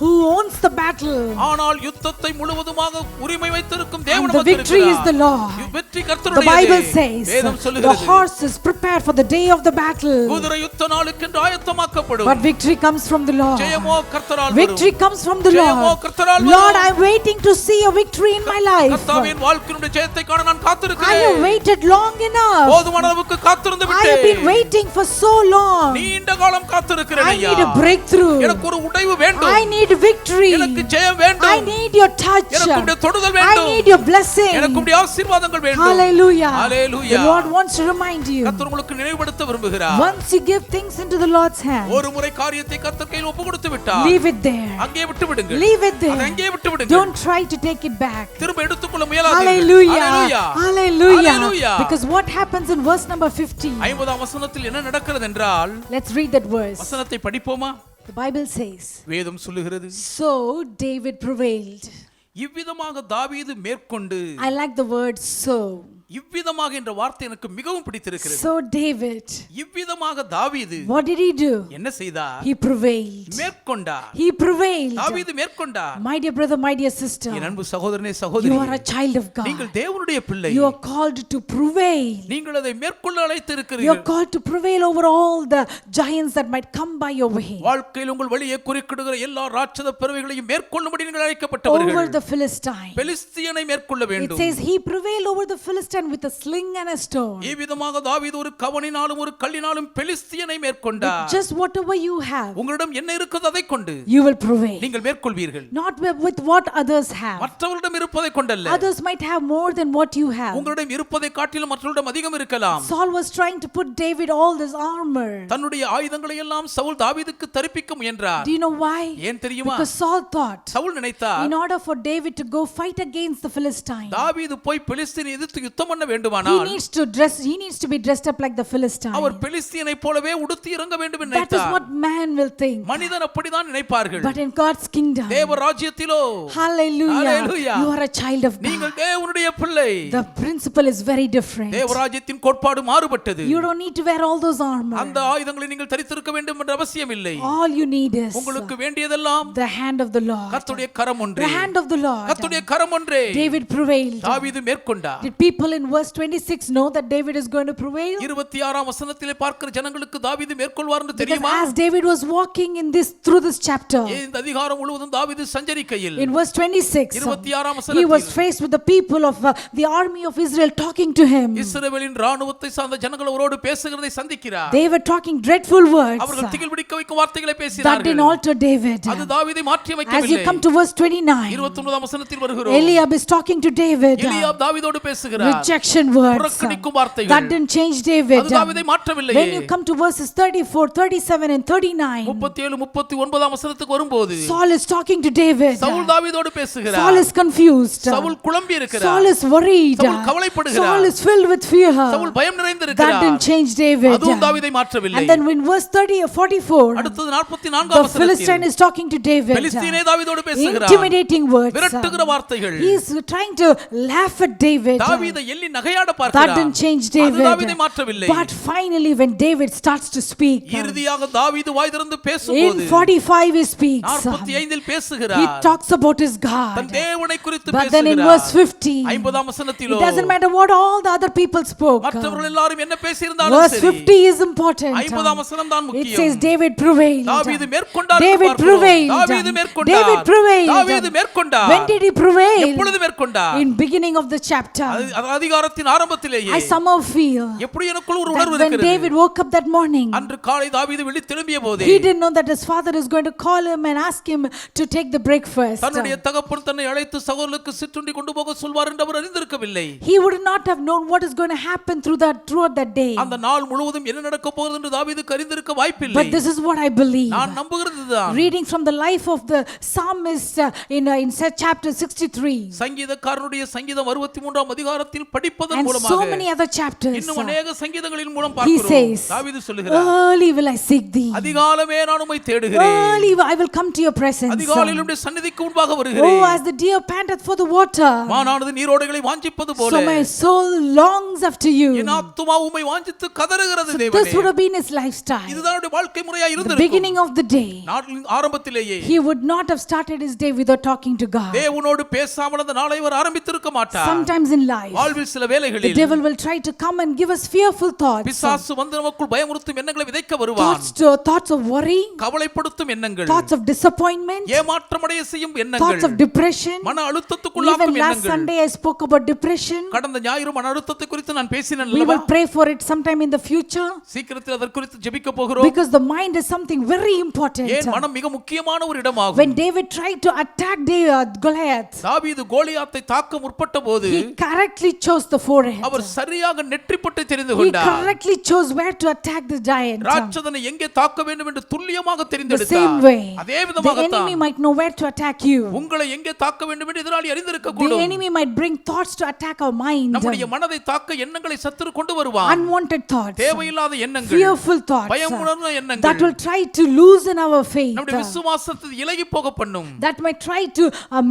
who owns the battle. ஆனால் யுத்தத்தை முழுவதுமாக உரிமை வைத்திருக்கும் And தேவன் the நமக்கு victory is the இருக்கிறார். Lord. வெற்றி The கர்த்தருடையதே. Bible says வேதம் the சொல்லுகிறது, horse is prepared for the day of the battle. குதிரை யுத்த நாளுக்கென்று ஆயத்தமாக்கப்படும். But victory comes from the Lord. ஜெயமோ கர்த்தரால் வரும். Victory comes from the ஜெயமோ Lord. கர்த்தரால் வரும். Lord, I'm waiting to see a victory in my life. கர்த்தாவே, என் வாழ்க்கையினுடைய ஜெயத்தை காண நான் I have காத்திருக்கிறேன். waited long enough. போதுமான அளவுக்கு காத்திருந்து I have been விட்டேன். waiting for so long. நீண்ட காலம் காத்திருக்கிறேன் I ஐயா. need a breakthrough. எனக்கு ஒரு உடைவு வேண்டும். I need victory. எனக்கு ஜெயம் I வேண்டும். need your touch. எனக்கு உம்முடைய தொடுதல் I வேண்டும். need your blessing. எனக்கு உம்முடைய ஆசீர்வாதங்கள் வேண்டும். Hallelujah. Hallelujah. The Lord wants to remind you. கர்த்தர் உங்களுக்கு நினைவுபடுத்த விரும்புகிறார். Once you give things into the Lord's hand, ஒரு முறை காரியத்தை கர்த்தர் கையில் ஒப்பு கொடுத்து விட்டார். leave it there. அங்கே விட்டு விடுங்க. Leave it அதை there. அங்கே விட்டு விடுங்க. Don't try to take it back. திரும்ப எடுத்துக்கொள்ள முயலாதீர்கள். Hallelujah. Hallelujah. Hallelujah. Because what happens in verse number 50? 50ஆம் வசனத்தில் என்ன நடக்கிறது என்றால், Let's read that verse. வசனத்தை படிப்போமா? The Bible says, வேதம் சொல்லுகிறது, so David prevailed. இவ்விதமாக தாவீது மேற்கொண்டு. I like the word so. இவ்விதமாக என்ற வார்த்தை எனக்கு மிகவும் பிடித்திருக்கிறது. So David, இவ்விதமாக தாவீது what did he do? என்ன செய்தார்? He prevailed. மேற்கொண்டார். He prevailed. தாவீது மேற்கொண்டார். My dear brother, my dear sister, என் அன்பு சகோதரனே you சகோதரி, are a child of நீங்கள் God. தேவனுடைய பிள்ளை. You are called to prevail. நீங்கள் அதை மேற்கொள்ள You are அழைத்திருக்கிறீர்கள். called to prevail over all the giants that might come by your way. வாழ்க்கையில் உங்கள் வழியை குறுக்கிடுகிற எல்லா ராட்சத பறவைகளையும் மேற்கொள்ளும்படி நீங்கள் Over அழைக்கப்பட்டவர்கள். the Philistine. பெலிஸ்தியனை மேற்கொள்ள It வேண்டும். says he prevailed over the Philistine with a sling and a stone. இவ்விதமாக தாவீது ஒரு கவணினாலும் ஒரு கல்லினாலும் பெலிஸ்தியனை மேற்கொண்டார். Just whatever you have, உங்களிடம் என்ன இருக்கிறதோ அதை கொண்டு you will prevail. நீங்கள் மேற்கொள்வீர்கள். Not with what others have. மற்றவர்களிடம் இருப்பதை கொண்டல்ல. Others might have more than what you have. உங்களிடம் இருப்பதை காட்டிலும் மற்றவர்களிடம் அதிகம் இருக்கலாம். Saul was trying to put David all this armor. தன்னுடைய ஆயுதங்களை எல்லாம் சவுல் தாவீதுக்கு தரிப்பிக்க முயன்றார். Do you know why? ஏன் தெரியுமா? Because Saul thought, சவுல் நினைத்தார், in order for David to go fight against the Philistine, தாவீது போய் பெலிஸ்தீனை எதிர்த்து யுத்தம் பண்ண he வேண்டுமானால் needs to be dressed up like the Philistine. அவர் பெலிஸ்தியனை போலவே உடுத்தி இறங்க வேண்டும் என்று That is நினைத்தார். what man will think. மனிதன் அப்படிதான் நினைப்பார்கள். But in God's kingdom, தேவ ராஜ்யத்திலோ hallelujah, Hallelujah. you are a child of God. நீங்கள் தேவனுடைய பிள்ளை. The principle is very different. தேவ ராஜ்யத்தின் கோட்பாடு மாறுபட்டது. You don't need to wear all those armor. அந்த ஆயுதங்களை நீங்கள் தரித்திருக்க வேண்டும் என்ற அவசியம் இல்லை. All you need is உங்களுக்கு வேண்டியதெல்லாம் the hand of the Lord. கர்த்தருடைய கரம் ஒன்றே. The hand of the Lord. கர்த்தருடைய கரம் ஒன்றே. David prevailed. தாவீது மேற்கொண்டார். Did people in verse 26 know that David is going to prevail? 26ஆம் வசனத்திலே பார்க்கிற ஜனங்களுக்கு தாவீது மேற்கொள்வார் என்று Because தெரியுமா? as David was walking through this chapter, இந்த அதிகாரம் முழுவதும் தாவீது சஞ்சரிக்கையில் in verse 26, 26ஆம் he was வசனத்தில் faced with the people of the army of Israel talking to him. இஸ்ரவேலின் ராணுவத்தை சார்ந்த ஜனங்கள் அவரோடு பேசுகிறதை சந்திக்கிறார். They were talking dreadful words அவர்கள் திகில் பிடிக்க வைக்கும் வார்த்தைகளை that பேசினார்கள். didn't alter David. அது தாவீதை மாற்றி As you வைக்கவில்லை. come to verse 29, 29ஆம் வசனத்தில் வருகிறோம். Eliab is talking to David. Eliab தாவீதோடு பேசுகிறார். Rejection words. புறக்கணிக்கும் That வார்த்தைகள். didn't change David. அது தாவீதை மாற்றவில்லையே. When you come to verses 34, 37 and 39, 37 39ஆம் வசனத்துக்கு வரும்போது Saul is talking to David. Saul தாவீதோடு பேசுகிறார். Saul is confused. சவுல் குழம்பி இருக்கிறார். Saul is worried. Saul கவலைப்படுகிறார். Saul is filled with fear. Saul பயம் That நிறைந்திருக்கிறார். didn't change David. அதுவும் தாவீதை மாற்றவில்லை. And then in verse 44, அடுத்தது 44ஆம் the வசனத்தில் Philistine is talking to David. பெலிஸ்தீனே தாவீதோடு பேசுகிறார். Intimidating words. விரட்டுகிற வார்த்தைகள். He is trying to laugh at David. தாவீதை எள்ளி நகையாட That பார்க்கிறார். didn't change அது David. தாவீதை மாற்றவில்லை. But finally when David starts to speak, இறுதியாக தாவீது வாய் திறந்து in பேசும்போது 45 he speaks. 45இல் He பேசுகிறார். talks about his than God. தேவனை குறித்து But then in பேசுகிறார். verse 50, 50ஆம் it வசனத்திலோ doesn't matter what all the other people spoke. மற்றவர்கள் எல்லாரும் என்ன பேசியிருந்தாலும் Verse சரி 50 is important. 50ஆம் வசனம் தான் It முக்கியம். says David prevailed. தாவீது மேற்கொண்டார். David prevailed. தாவீது மேற்கொண்டார். David prevailed. தாவீது மேற்கொண்டார். When did he prevail? எப்பொழுது மேற்கொண்டார்? In beginning of the chapter. அது அதிகாரத்தின் ஆரம்பத்திலேயே. I somehow feel எப்படி எனக்குள் ஒரு that உணர்வு when இருக்கிறது. David woke up that morning, அன்று காலை தாவீது விழித்தெழும்பிய போதே he didn't know that his father is going to call him and ask him to take the breakfast. தன்னுடைய தகப்பன் தன்னை அழைத்து சகோதரருக்கு சிற்றுண்டி கொண்டு போக சொல்வார் என்று அவர் அறிந்திருக்கவில்லை. He would not have known what is going to happen throughout that day. அந்த நாள் முழுவதும் என்ன நடக்க போகிறது என்று தாவீதுக்கு அறிந்திருக்க வாய்ப்பில்லை. But this is what I believe. நான் நம்புகிறதுதான். Reading from the life of the psalmist in chapter 63. சங்கீதக்காரனுடைய சங்கீதம் 63ஆம் அதிகாரத்தில் படிப்பதன் And so மூலமாக many other chapters. இன்னும் அநேக சங்கீதங்களின் மூலம் He பார்க்கிறோம். says, தாவீது சொல்லுகிறார், early will I seek thee. அதிகாலமே நான் உம்மை தேடுகிறேன். Early I will come to your presence. அதிகாலையில் உம்முடைய சந்நிதிக்கு முன்பாக Oh, வருகிறேன். as the deer panteth for the water, மானானது நீரோடைகளை வாஞ்சிப்பது போல so my soul longs after you. என் ஆத்துமா உம்மை வாஞ்சித்து கதறுகிறது So தேவனே. this would have been his lifestyle. இதுதான் அவருடைய வாழ்க்கை முறையா The இருந்திருக்கும். beginning of the day, நாளின் ஆரம்பத்திலேயே he would not have started his day without talking to God. தேவனோடு பேசாமல் அந்த நாளை அவர் ஆரம்பித்திருக்க மாட்டார். Sometimes in life, வாழ்வில் சில the வேளைகளில் devil will try to come and give us fearful thoughts. பிசாசு வந்து நமக்குள் பயமுறுத்தும் எண்ணங்களை விதைக்க வருவான். Thoughts of worry, கவலைப்படுத்தும் எண்ணங்கள், thoughts of disappointment, ஏமாற்றமடைய செய்யும் எண்ணங்கள், thoughts of depression. மன Even அழுத்தத்துக்குள்ளாக்கும் last எண்ணங்கள். Sunday I spoke about depression. கடந்த ஞாயிறு மன அழுத்தத்தை குறித்து நான் பேசினேன் We அல்லவா? will pray for it sometime in the future சீக்கிரத்தில் அதற்கு குறித்து ஜெபிக்க போகிறோம். because the mind is something very important. ஏன் மனம் மிக முக்கியமான ஒரு இடமாகும். When David tried to attack Goliath, தாவீது கோலியாத்தை தாக்க முற்பட்ட போது he correctly chose the forehead. அவர் சரியாக நெற்றிப்பட்டை தெரிந்து He கொண்டார். correctly chose where to attack the giant. ராட்சதனை எங்கே தாக்க வேண்டும் என்று துல்லியமாக The தெரிந்தெடுத்தார். same way, அதே the விதமாகத்தான் enemy might know where to attack you. உங்களை எங்கே தாக்க வேண்டும் என்று எதிராளி அறிந்திருக்க The கூடும். enemy might bring thoughts to attack our mind. நம்முடைய மனதை தாக்க எண்ணங்களை சத்துரு கொண்டு வருவான். Unwanted thoughts, தேவையில்லாத எண்ணங்கள், fearful thoughts பயமுணர்ந்த that எண்ணங்கள் will try to loosen our faith, நம்முடைய விசுவாசத்தை இலகி போக பண்ணும். that might try to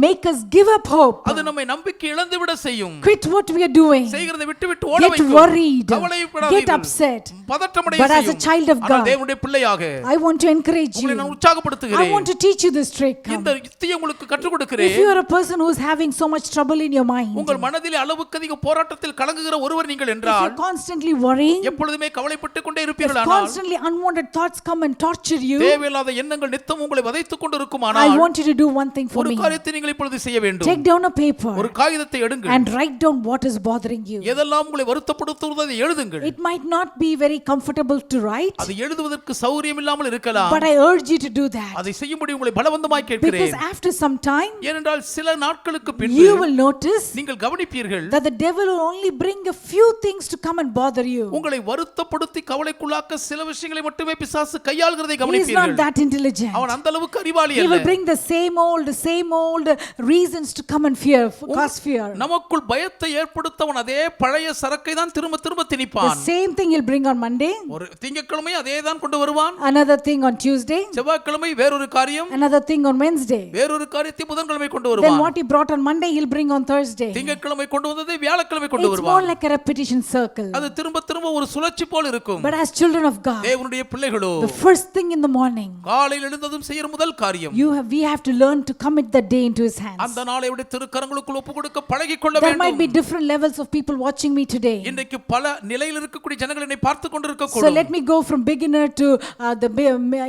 make us give up hope, அது நம்மை நம்பிக்கை இழந்து விட செய்யும். quit what we are doing, செய்கிறதை விட்டு விட்டு ஓட get வைக்கும். worried, கவலைப்படாதீர்கள். get upset. பதற்றமடைய But as a செய்யும். child of ஆனால் God, தேவனுடைய பிள்ளையாக I want to encourage உங்களை you. நான் I உற்சாகப்படுத்துகிறேன். want to teach you this trick. இந்த யுக்தியை உங்களுக்கு கற்றுக் If கொடுக்கிறேன். you are a person who is having so much trouble in your mind, உங்கள் மனதிலே அளவுக்கு அதிக போராட்டத்தில் கலங்குகிற ஒருவர் நீங்கள் if என்றால் you're constantly worrying, எப்பொழுதுமே கவலைப்பட்டு கொண்டே if இருப்பீர்களானால் constantly unwanted thoughts come and torture you, தேவையில்லாத எண்ணங்கள் நித்தம் உங்களை வதைத்துக் கொண்டு I இருக்குமானால் want you to do one thing for ஒரு me. காரியத்தை நீங்கள் இப்பொழுது செய்ய வேண்டும். Take down a paper ஒரு காகிதத்தை எடுங்கள். and write down what is bothering you. எதெல்லாம் உங்களை வருத்தப்படுத்துவதை எழுதுங்கள். It might not be very comfortable to write, அது எழுதுவது எழுதுவதற்கு சௌரியம் இல்லாமல் இருக்கலாம். but I urge you to do that. அதை செய்யும்படி உங்களை பலவந்தமாய் கேட்கிறேன். Because after some time, ஏனென்றால் சில நாட்களுக்கு பின்பு you will notice நீங்கள் கவனிப்பீர்கள் that the devil will only bring a few things to come and bother you. உங்களை வருத்தப்படுத்தி கவலைக்குள்ளாக்க சில விஷயங்களை மட்டுமே பிசாசு கையாளுகிறதை He is not கவனிப்பீர்கள். that intelligent. அவன் அந்த அளவுக்கு அறிவாளி He will அல்ல. bring the same old reasons to come and fear, cause fear. நமக்குள் பயத்தை ஏற்படுத்தவன் அதே பழைய சரக்கை தான் திரும்ப திரும்ப The திணிப்பான். same thing he'll bring on Monday, ஒரு திங்கட்கிழமை அதே தான் கொண்டு வருவான். another thing on Tuesday, செவ்வாய்க்கிழமை வேறொரு காரியம், another thing on Wednesday. வேறொரு காரியத்தை புதன்கிழமை கொண்டு Then வருவான். what he brought on Monday, he'll bring on Thursday. திங்கட்கிழமை கொண்டு வந்ததை வியாழக்கிழமை கொண்டு It's more வருவான். like a repetition circle. அது திரும்ப திரும்ப ஒரு சுழற்சி போல் இருக்கும். But as children of God, தேவனுடைய பிள்ளைகளோ the first thing in the morning, காலையில் எழுந்ததும் செய்யற முதல் காரியம் we have to learn to commit the day into his hands. அந்த நாளை விட திருக்கரங்களுக்குள் ஒப்புக்கொடுக்க பழகிக்கொள்ள There might be வேண்டும். different levels of people watching me today. இன்றைக்கு பல நிலையில் இருக்கக்கூடிய ஜனங்கள் என்னை பார்த்து கொண்டிருக்க So கூடும். let me go from beginner to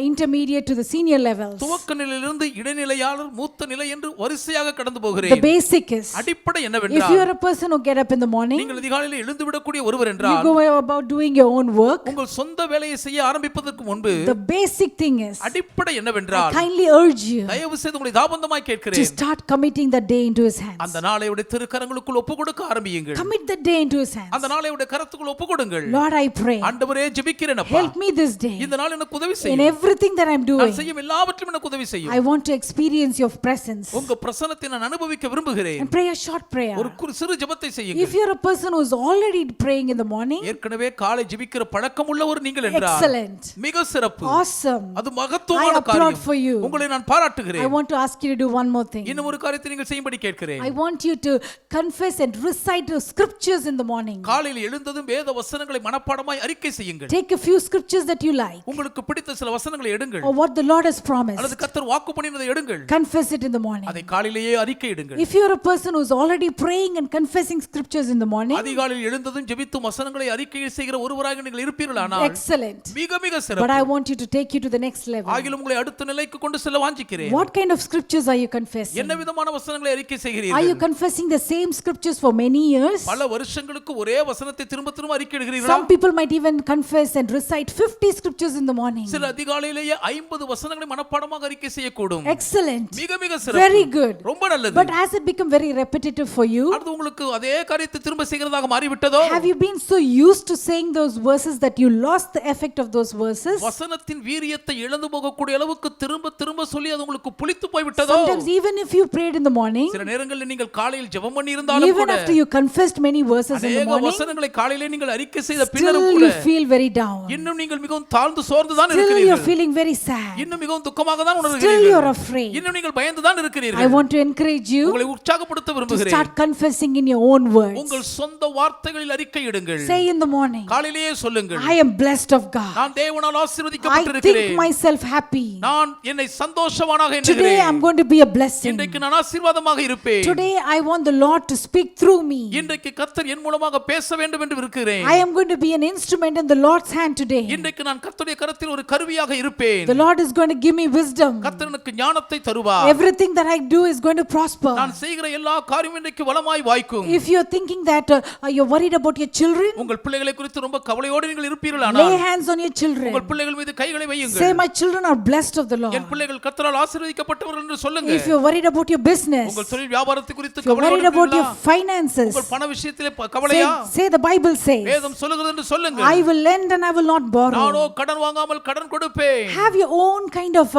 intermediate to the senior levels. துவக்க நிலையிலிருந்து இடைநிலையாளர் மூத்த நிலை என்று வரிசையாக கடந்து The போகிறேன். basic is, அடிப்படை if என்னவென்றால் you are a person who get up in the morning, நீங்கள் அதிகாலையில் எழுந்து விடக்கூடிய ஒருவர் you என்றால் go about doing your own work, உங்கள் சொந்த வேலையை செய்ய ஆரம்பிப்பதற்கு முன்பு the basic thing is, அடிப்படை I என்னவென்றால் kindly urge you தயவு செய்து உங்களை தாபந்தமாய் to கேட்கிறேன். start committing the day into his hands. அந்த நாளை விட திருக்கரங்களுக்குள் ஒப்புக்கொடுக்க ஆரம்பியுங்கள். Commit the day into his hands. அந்த நாளை விட கரத்துக்குள் ஒப்புக்கொடுங்கள். Lord, I pray, ஆண்டவரே ஜெபிக்கிறேன் அப்பா. help me this day இந்த நாள் எனக்கு உதவி in செய்யும். everything that I'm நான் doing. செய்யும் எல்லாவற்றையும் எனக்கு உதவி செய்யும். I want to experience your presence. உங்க பிரசன்னத்தை நான் அனுபவிக்க விரும்புகிறேன். And pray a short prayer. ஒரு சிறு ஜெபத்தை If செய்யுங்கள். you're a person who's already praying in the morning, ஏற்கனவே காலை ஜெபிக்கிற பழக்கம் உள்ளவர் நீங்கள் என்றால் excellent, மிக சிறப்பு. awesome. அது I மகத்துவமான applaud காரியம். for you. உங்களை நான் I பாராட்டுகிறேன். want to ask you to do one more thing. இன்னும் ஒரு காரியத்தை நீங்கள் செய்யும்படி கேட்கிறேன். I want you to confess and recite the scriptures in the morning. காலையில் எழுந்ததும் வேத வசனங்களை மனப்பாடமாய் அறிக்கை செய்யுங்கள். Take a few scriptures that you like உங்களுக்கு பிடித்த சில வசனங்களை எடுங்கள். or what the Lord has promised. அல்லது கர்த்தர் வாக்கு பண்ணினதை எடுங்கள். Confess it in the morning. அதை காலையிலேயே அறிக்கையிடுங்கள். If you're a person who's already praying and confessing scriptures in the morning, அதிகாலையில் எழுந்ததும் ஜெபித்தும் வசனங்களை அறிக்கை செய்கிற ஒருவராக நீங்கள் இருப்பீர்களானால் excellent. மிக மிக But சிறப்பு. I want you to take you to the next level. ஆகிலும் உங்களை அடுத்த நிலைக்கு கொண்டு செல்ல வாஞ்சிக்கிறேன். What kind of scriptures are you confessing? என்ன விதமான வசனங்களை அறிக்கை Are செய்கிறீர்கள்? you confessing the same scriptures for many years? பல வருஷங்களுக்கு ஒரே வசனத்தை திரும்ப திரும்ப அறிக்கையிடுகிறீர்களா? Some people might even confess and recite 50 scriptures in the morning. சில அதிகாலையிலேயே 50 வசனங்களை மனப்பாடமாக அறிக்கை செய்யக்கூடும். Excellent. மிக மிக சிறப்பு. Very good. ரொம்ப நல்லது. But has it become very repetitive for you? அது உங்களுக்கு அதே காரியத்தை திரும்ப செய்கிறதாக மாறிவிட்டதோ? Have you been so used to saying those verses that you lost the effect of those verses? வசனத்தின் வீரியத்தை இழந்து போகக்கூடிய அளவுக்கு திரும்ப திரும்ப சொல்லி அது உங்களுக்கு புளித்து போய் விட்டதோ? Sometimes even if you prayed in the morning, சில நேரங்களில் நீங்கள் காலையில் ஜெபம் பண்ணி இருந்தாலும் even கூட after you confessed many verses in the அநேக morning, வசனங்களை காலையிலே நீங்கள் அறிக்கை செய்த still பின்னரும் you கூட feel very down. இன்னும் நீங்கள் மிகவும் தாழ்ந்து சோர்ந்து தான் Still you're இருக்கிறீர்கள். feeling very sad. இன்னும் மிகவும் துக்கமாக தான் Still உணர்கிறீர்கள். you're afraid. இன்னும் நீங்கள் பயந்து தான் I இருக்கிறீர்கள். want to encourage you உங்களை உற்சாகப்படுத்த to விரும்புகிறேன். start confessing in your own words. உங்கள் சொந்த வார்த்தைகளில் அறிக்கையிடுங்கள். Say in the morning, காலையிலேயே சொல்லுங்கள். I am blessed of God. நான் தேவனால் I ஆசீர்வதிக்கப்பட்டிருக்கிறேன். think myself happy. நான் என்னை சந்தோஷவானாக Today எண்ணுகிறேன். I'm going to be a blessing. இன்றைக்கு நான் ஆசீர்வாதமாக இருப்பேன். Today I want the Lord to speak through me. இன்றைக்கு கர்த்தர் என் மூலமாக பேச வேண்டும் என்று இருக்கிறேன். I am going to be an instrument in the Lord's hand today. இன்றைக்கு நான் கர்த்தருடைய கரத்தில் ஒரு கருவியாக இருப்பேன். The Lord is going to give me wisdom. கர்த்தர் எனக்கு ஞானத்தை தருவார். Everything that I do is going to prosper. நான் செய்கிற எல்லா காரியமும் இன்றைக்கு வளமாய் வாய்க்கும். If you're thinking that you're worried about your children, உங்கள் பிள்ளைகளை குறித்து ரொம்ப கவலையோடு நீங்கள் lay இருப்பீர்களானால் hands on your children. உங்கள் பிள்ளைகள் மீது கைகளை Say, வையுங்கள். my children are blessed of the Lord. என் பிள்ளைகள் கர்த்தரால் ஆசீர்வதிக்கப்பட்டவர்கள் என்று சொல்லுங்க. If you're worried about your business, உங்கள் தொழில் வியாபாரத்தை குறித்து if you're கவலையோடு worried about your இருக்கிறீர்களா? finances, உங்கள் பண விஷயத்திலே say, கவலையா? say the Bible says, வேதம் சொல்லுகிறது என்று சொல்லுங்க. I will lend and I will not borrow. நானோ கடன் வாங்காமல் கடன் கொடுப்பேன். Have your own kind of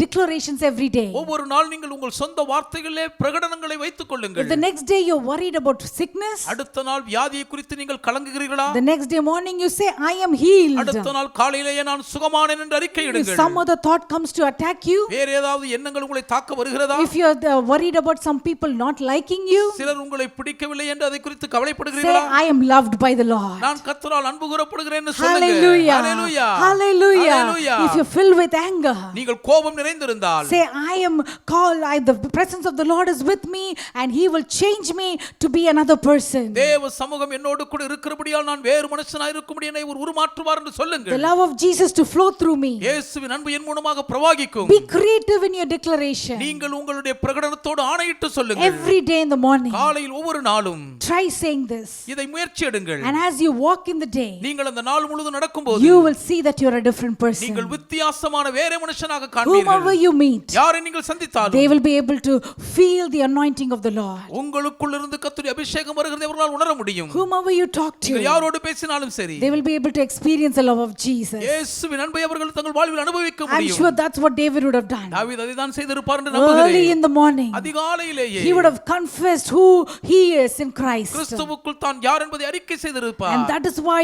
declarations every day. ஒவ்வொரு நாள் நீங்கள் உங்கள் சொந்த வார்த்தைகளிலே பிரகடனங்களை வைத்துக் If கொள்ளுங்கள். the next day you're worried about sickness, அடுத்த நாள் வியாதியை குறித்து நீங்கள் கலங்குகிறீர்களா? the next day morning you say, I am healed. அடுத்த நாள் காலையிலேயே நான் சுகமானேன் என்று If அறிக்கையிடுங்கள். some other thought comes to attack you, வேற ஏதாவது எண்ணங்கள் உங்களை தாக்க வருகிறதா? if you're worried about some people not liking you, சிலர் உங்களை பிடிக்கவில்லை என்று அதை குறித்து say, கவலைப்படுகிறீர்களா? I am loved by the Lord. நான் கர்த்தரால் அன்பு கூறப்படுகிறேன் என்று சொல்லுங்க. Hallelujah. Hallelujah. Hallelujah. Hallelujah. If you're filled with anger, நீங்கள் கோபம் நிறைந்திருந்தால், say, I am called, the presence of the Lord is with me and he will change me to be another person. தேவ சமூகம் என்னோடு கூட இருக்கிறபடியால் நான் வேறு மனுஷனாய் இருக்கும்படி என்னை உருமாற்றுவார் என்று The சொல்லுங்கள். love of Jesus to flow through me. இயேசுவின் அன்பு என் மூலமாக பிரவாகிக்கும். Be creative in your declaration. நீங்கள் உங்களுடைய பிரகடனத்தோடு ஆணையிட்டு சொல்லுங்கள். Every day in the morning, காலையில் ஒவ்வொரு நாளும் try saying this. இதை முயற்சி எடுங்கள். And as you walk in the day, நீங்கள் அந்த நாள் முழுவதும் நடக்கும்போது you will see that you're a different person. நீங்கள் வித்தியாசமான வேற மனுஷனாக Whomever காண்பீர்கள். you meet, யாரை நீங்கள் சந்தித்தாலும் they will be able to feel the anointing of the Lord. உங்களுக்குள் இருந்து கர்த்தருடைய அபிஷேகம் வருகிறதை அவர்களால் உணர முடியும். Whomever you talk நீங்கள் to, யாரோடு பேசினாலும் சரி, they will be able to experience the love of Jesus. இயேசுவின் அன்பை அவர்கள் தங்கள் வாழ்வில் அனுபவிக்க I'm முடியும். sure that's what David would have done. தாவீது அதைதான் செய்திருப்பார் என்று Early நம்புகிறேன். in the morning, அதிகாலையிலேயே he would have confessed who he is in Christ. கிறிஸ்துவுக்குள் தான் யார் என்பதை அறிக்கை செய்திருப்பார். And that is why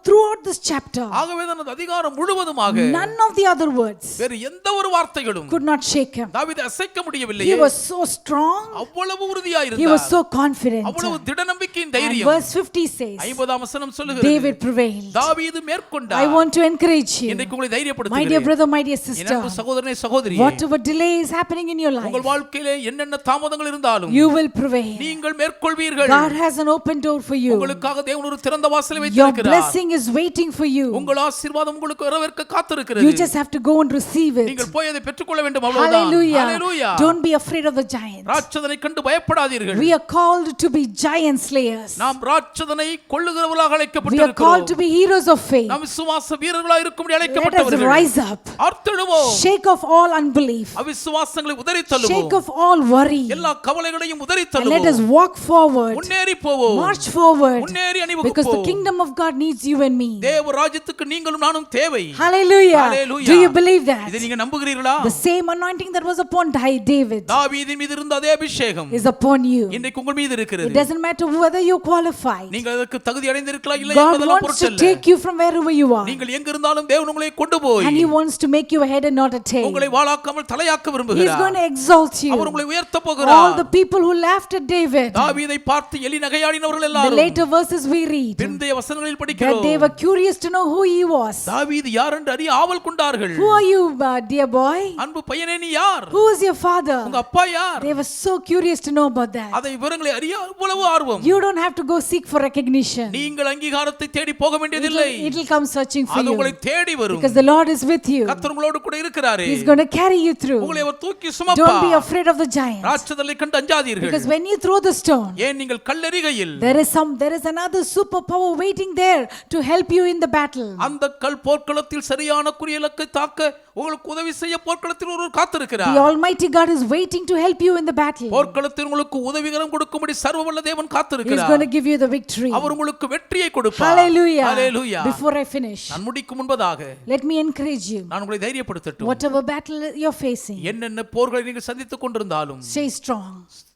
throughout this chapter, ஆகவே தான் அந்த அதிகாரம் முழுவதுமாக none of the other words வேறு எந்த ஒரு வார்த்தைகளும் could not shake him. தாவீது அசைக்க He முடியவில்லையே. was so strong. அவ்வளவு உறுதியாய் He was இருந்தார். so confident. அவ்வளவு திட நம்பிக்கையின் And தைரியம். verse 50 says, 50ஆம் வசனம் சொல்லுகிறது, David prevailed. தாவீது I மேற்கொண்டார். want to encourage you, இன்றைக்கு உங்களை my dear தைரியப்படுத்துகிறேன். brother, my dear N sister. அன்பு சகோதரனே சகோதரியே, Whatever delay is happening in your life, உங்கள் வாழ்க்கையிலே என்னென்ன தாமதங்கள் இருந்தாலும் you will prevail. நீங்கள் மேற்கொள்வீர்கள். God has an open door for you. உங்களுக்காக தேவன் ஒரு திறந்த வாசலை Your வைத்திருக்கிறார். blessing is waiting for you. உங்கள் ஆசீர்வாதம் உங்களுக்கு வரவேற்க காத்திருக்கிறது. You just have to go and receive it. நீங்கள் போய் அதை பெற்றுக்கொள்ள வேண்டும், அவ்வளவுதான். Hallelujah. Hallelujah. Don't be afraid of the giant. ராட்சதனை கண்டு பயப்படாதீர்கள். We are called to be giant slayers. நாம் ராட்சதனை கொல்லுகிறவர்களாக We are called அழைக்கப்பட்டிருக்கிறோம். to be heroes of faith. நாம் விசுவாச வீரர்களாக இருக்கும்படி Let us அழைக்கப்பட்டவர்கள். rise up. ஆர்த்தெழுவோம். Shake off all unbelief. அவிசுவாசங்களை உதறி Shake தள்ளுவோம். off all worry. எல்லா கவலைகளையும் உதறி And let us தள்ளுவோம். walk forward. முன்னேறி போவோம். March forward. முன்னேறி Because the அணிவகுப்போம். kingdom of God needs you and me. தேவ ராஜ்யத்துக்கு நீங்களும் நானும் தேவை. Hallelujah. Hallelujah. Do you believe that? இதை நீங்க நம்புகிறீர்களா? The same anointing that was upon David தாவீதின் மீது இருந்த அதே அபிஷேகம் is upon you. இன்றைக்கு உங்கள் மீது It இருக்கிறது. doesn't matter whether you're qualified. நீங்கள் அதற்கு தகுதி அடைந்திருக்கலாம் இல்லை God என்பதெல்லாம் wants to பொருட்டல்ல. take you from wherever you are. நீங்கள் எங்க இருந்தாலும் தேவன் உங்களை கொண்டு போய் And he wants to make you a head and not a tail. உங்களை வாளாக்காமல் தலையாக்க He's விரும்புகிறார். going to exalt you. அவர் உங்களை உயர்த்த All போகிறார். the people who laughed at David, தாவீதை பார்த்து எலி நகையாடினவர்கள் the எல்லாரும் later verses we read, பிந்தைய வசனங்களில் that படிக்கிறோம். they were curious to know who he was. தாவீது யார் என்று அறிய ஆவல் கொண்டார்கள். Who are you, dear boy? அன்பு பையனே நீ யார்? Who is your father? உங்க அப்பா யார்? They were so curious to know about that. அதை விவரங்களை அறிய அவ்வளவு ஆர்வம். You don't have to go seek for recognition. நீங்கள் அங்கீகாரத்தை தேடி போக வேண்டியதில்லை. It will come searching for அது you. உங்களை தேடி வரும். Because the Lord is with you. கர்த்தர் உங்களோடு கூட இருக்கிறாரே. He's going to carry you through. உங்களை அவர் தூக்கி Don't சுமப்பார். be afraid of the giant. ராட்சதனை கண்டு அஞ்சாதீர்கள். Because when you throw the stone, ஏன் நீங்கள் கல்லெறிகையில் there is another superpower waiting there to help you in the battle. அந்த கல் போர்க்களத்தில் சரியான குறியிலக்கை தாக்க உங்களுக்கு உதவி செய்ய போர்க்களத்தில் ஒருவர் The காத்திருக்கிறார். Almighty God is waiting to help you in the battle. போர்க்களத்தில் உங்களுக்கு உதவிகரம் கொடுக்கும்படி சர்வவல்ல தேவன் He's காத்திருக்கிறார். going to give you the victory. அவர் உங்களுக்கு வெற்றியை கொடுப்பார். Hallelujah. Hallelujah. Before I finish, நான் முடிக்கும் முன்பதாக let me encourage you. நான் உங்களை தைரியப்படுத்தட்டும். Whatever battle you're facing, என்னென்ன போர்களை நீங்கள் சந்தித்துக் கொண்டிருந்தாலும் stay strong.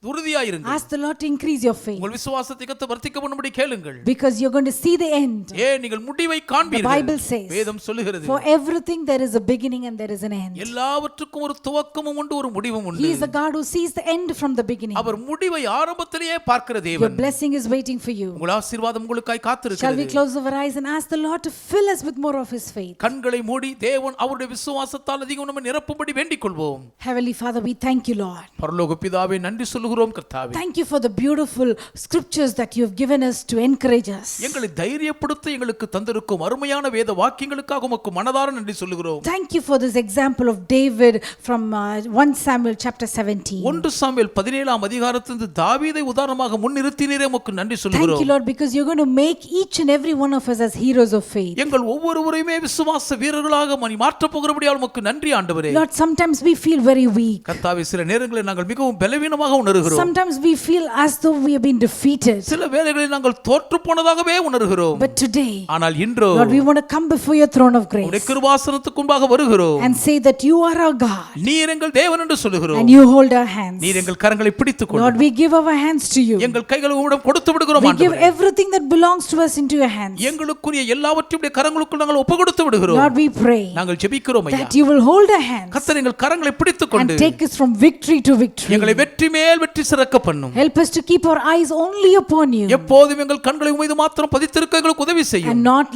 உறுதியாயிருங்கள். Ask the Lord to increase your faith. உங்கள் விசுவாசத்தை கர்த்தர் வர்த்திக்க பண்ணும்படி கேளுங்கள். Because you're going to see the end. ஏன் நீங்கள் முடிவை The காண்பீர்கள். Bible says, வேதம் சொல்லுகிறது. for everything there is a beginning and there is an end. எல்லாவற்றுக்கும் ஒரு துவக்கமும் உண்டு, ஒரு முடிவும் He உண்டு. is a God who sees the end from the beginning. அவர் முடிவை ஆரம்பத்திலேயே பார்க்கிற Your தேவன். blessing is waiting for you. உங்கள் ஆசீர்வாதம் உங்களுக்காய் Shall we காத்திருக்கிறது. close our eyes and ask the Lord to fill us with more of His faith? கண்களை மூடி தேவன் அவருடைய விசுவாசத்தால் அதிகம் நம்ம நிரப்பும்படி வேண்டிக் கொள்வோம். Heavenly Father, we thank you, Lord. பரலோக பிதாவே நன்றி சொல்லுகிறோம் கர்த்தாவே. Thank you for the beautiful scriptures that you have given us to encourage us. எங்களை தைரியப்படுத்த எங்களுக்கு தந்திருக்கும் அருமையான வேத வாக்கியங்களுக்காக உமக்கு மனதார நன்றி சொல்லுகிறோம். Thank you for this example of David from 1 Samuel chapter 17. 1 Samuel 17ஆம் அதிகாரத்திலிருந்து தாவீதை உதாரணமாக முன்னிறுத்தினீரே உமக்கு நன்றி Thank சொல்லுகிறோம். you, Lord, because you're going to make each and every one of us as heroes of faith. எங்கள் ஒவ்வொருவரையுமே விசுவாச வீரர்களாக மாற்றப் போகிறபடியால் உமக்கு நன்றி ஆண்டவரே. Lord, sometimes we feel very weak. கர்த்தாவே சில நேரங்களில் நாங்கள் மிகவும் பலவீனமாக உணர்கிறோம். Sometimes we feel as though we have been defeated. சில வேளைகளில் நாங்கள் தோற்று போனதாகவே உணர்கிறோம். But today, ஆனால் இன்றோ Lord, we want to come before your throne of உம்முடைய grace கிருபாசனத்துக்கு முன்பாக வருகிறோம். and say that you are our God நீர் எங்கள் தேவன் என்று சொல்லுகிறோம். and you hold our hands. நீர் எங்கள் கரங்களை பிடித்துக் கொள்ளும். Lord, we give our hands to you. எங்கள் கைகளை உம்மிடம் கொடுத்து விடுகிறோம் We give ஆண்டவரே. everything that belongs to us into your hands. எங்களுக்குரிய எல்லாவற்றையும் உம்முடைய கரங்களுக்குள் நாங்கள் ஒப்புக்கொடுத்து விடுகிறோம். Lord, we pray நாங்கள் ஜெபிக்கிறோம் ஐயா. that you will hold our hands கர்த்தர் எங்கள் கரங்களை பிடித்துக் and கொண்டு take us from victory to victory. எங்களை வெற்றி மேல் வெற்றி சிறக்க பண்ணும். Help us to keep our eyes only upon you எப்போதும் எங்கள் கண்களை உம்மீது மாத்திரம் பதித்திருக்க எங்களுக்கு உதவி செய்யும். and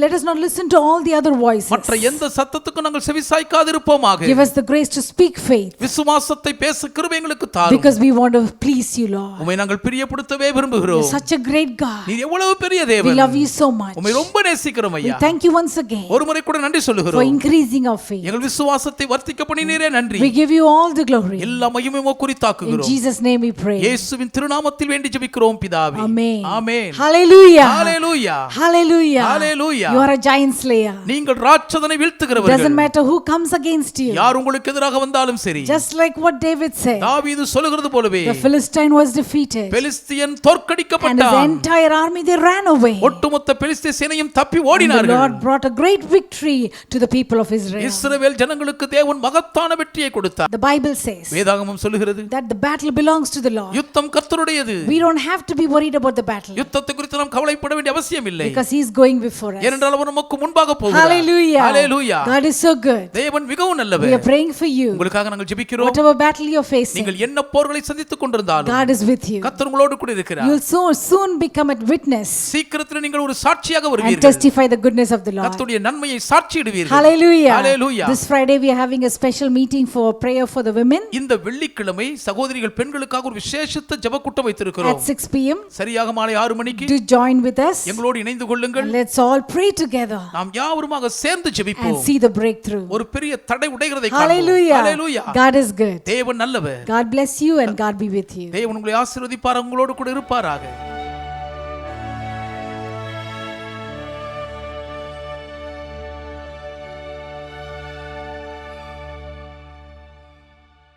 let us not listen to all the other voices. மற்ற எந்த சத்தத்துக்கும் நாங்கள் செவிசாய்க்காதிருப்போமாக. Give us the grace to speak faith. விசுவாசத்தை பேச கிருபை எங்களுக்கு தாரும். Because we want to please you, Lord. உம்மை நாங்கள் பிரியப்படுத்தவே விரும்புகிறோம். You're such a great God. நீர் எவ்வளவு பெரிய We தேவன். love you so much. உம்மை ரொம்ப நேசிக்கிறோம் We ஐயா. thank you once again ஒரு முறை கூட நன்றி for சொல்லுகிறோம். increasing our faith. எங்கள் விசுவாசத்தை வர்த்திக்க பண்ணினீரே நன்றி. We give you all the glory. எல்லா மகிமையும் In குறித்தாக்குகிறோம். Jesus' name we pray. இயேசுவின் திருநாமத்தில் வேண்டி ஜெபிக்கிறோம் பிதாவே. Amen. Amen. Hallelujah. Hallelujah. Hallelujah. Hallelujah. You are a giant slayer. நீங்கள் ராட்சதனை Doesn't வீழ்த்துகிறவர்கள். matter who comes against you. யார் உங்களுக்கு எதிராக வந்தாலும் சரி. Just like what David said. தாவீது சொல்லுகிறது போலவே The Philistine was defeated. பெலிஸ்தியன் And his தோற்கடிக்கப்பட்டான். entire army they ran away. ஒட்டுமொத்த பெலிஸ்திய சேனையும் தப்பி And the ஓடினார்கள். Lord brought a great victory to the people of Israel. இஸ்ரவேல் ஜனங்களுக்கு தேவன் மகத்தான வெற்றியை கொடுத்தார். The Bible says வேதாகமம் சொல்லுகிறது that the battle belongs to the Lord. யுத்தம் கர்த்தருடையது. We don't have to be worried about the battle யுத்தத்தை குறித்து நாம் கவலைப்பட வேண்டிய அவசியம் இல்லை. because he is going before us. ஏனென்றால் அவர் நமக்கு முன்பாக போகிறார். Hallelujah. Hallelujah. God is so good. தேவன் மிகவும் We நல்லவர். are praying for you. உங்களுக்காக நாங்கள் ஜெபிக்கிறோம். Whatever battle you are facing, நீங்கள் என்ன போர்களை சந்தித்துக் கொண்டிருந்தாலும் God is with you. கர்த்தர் உங்களோடு கூட இருக்கிறார். You'll soon become a witness சீக்கிரத்தில் நீங்கள் ஒரு சாட்சியாக and வருவீர்கள். testify the goodness of the Lord. கர்த்தருடைய நன்மையை சாட்சியிடுவீர்கள். Hallelujah. Hallelujah. This Friday we are having a special meeting for prayer for the women இந்த வெள்ளிக்கிழமை சகோதரிகள் பெண்களுக்காக ஒரு விசேஷித்த ஜெபக்கூட்டம் வைத்திருக்கிறோம். at 6 p.m. சரியாக மாலை 6 மணிக்கு Do join with us. எங்களோடு இணைந்து கொள்ளுங்கள். And let's all pray together நாம் யாவருமாக சேர்ந்து and ஜெபிப்போம். see the breakthrough. ஒரு பெரிய தடை உடைகிறதை காண்போம். Hallelujah. Hallelujah. God is good. தேவன் நல்லவர். God bless you and God be with you. தேவன் உங்களை ஆசீர்வதிப்பார், உங்களோடு கூட இருப்பாராக.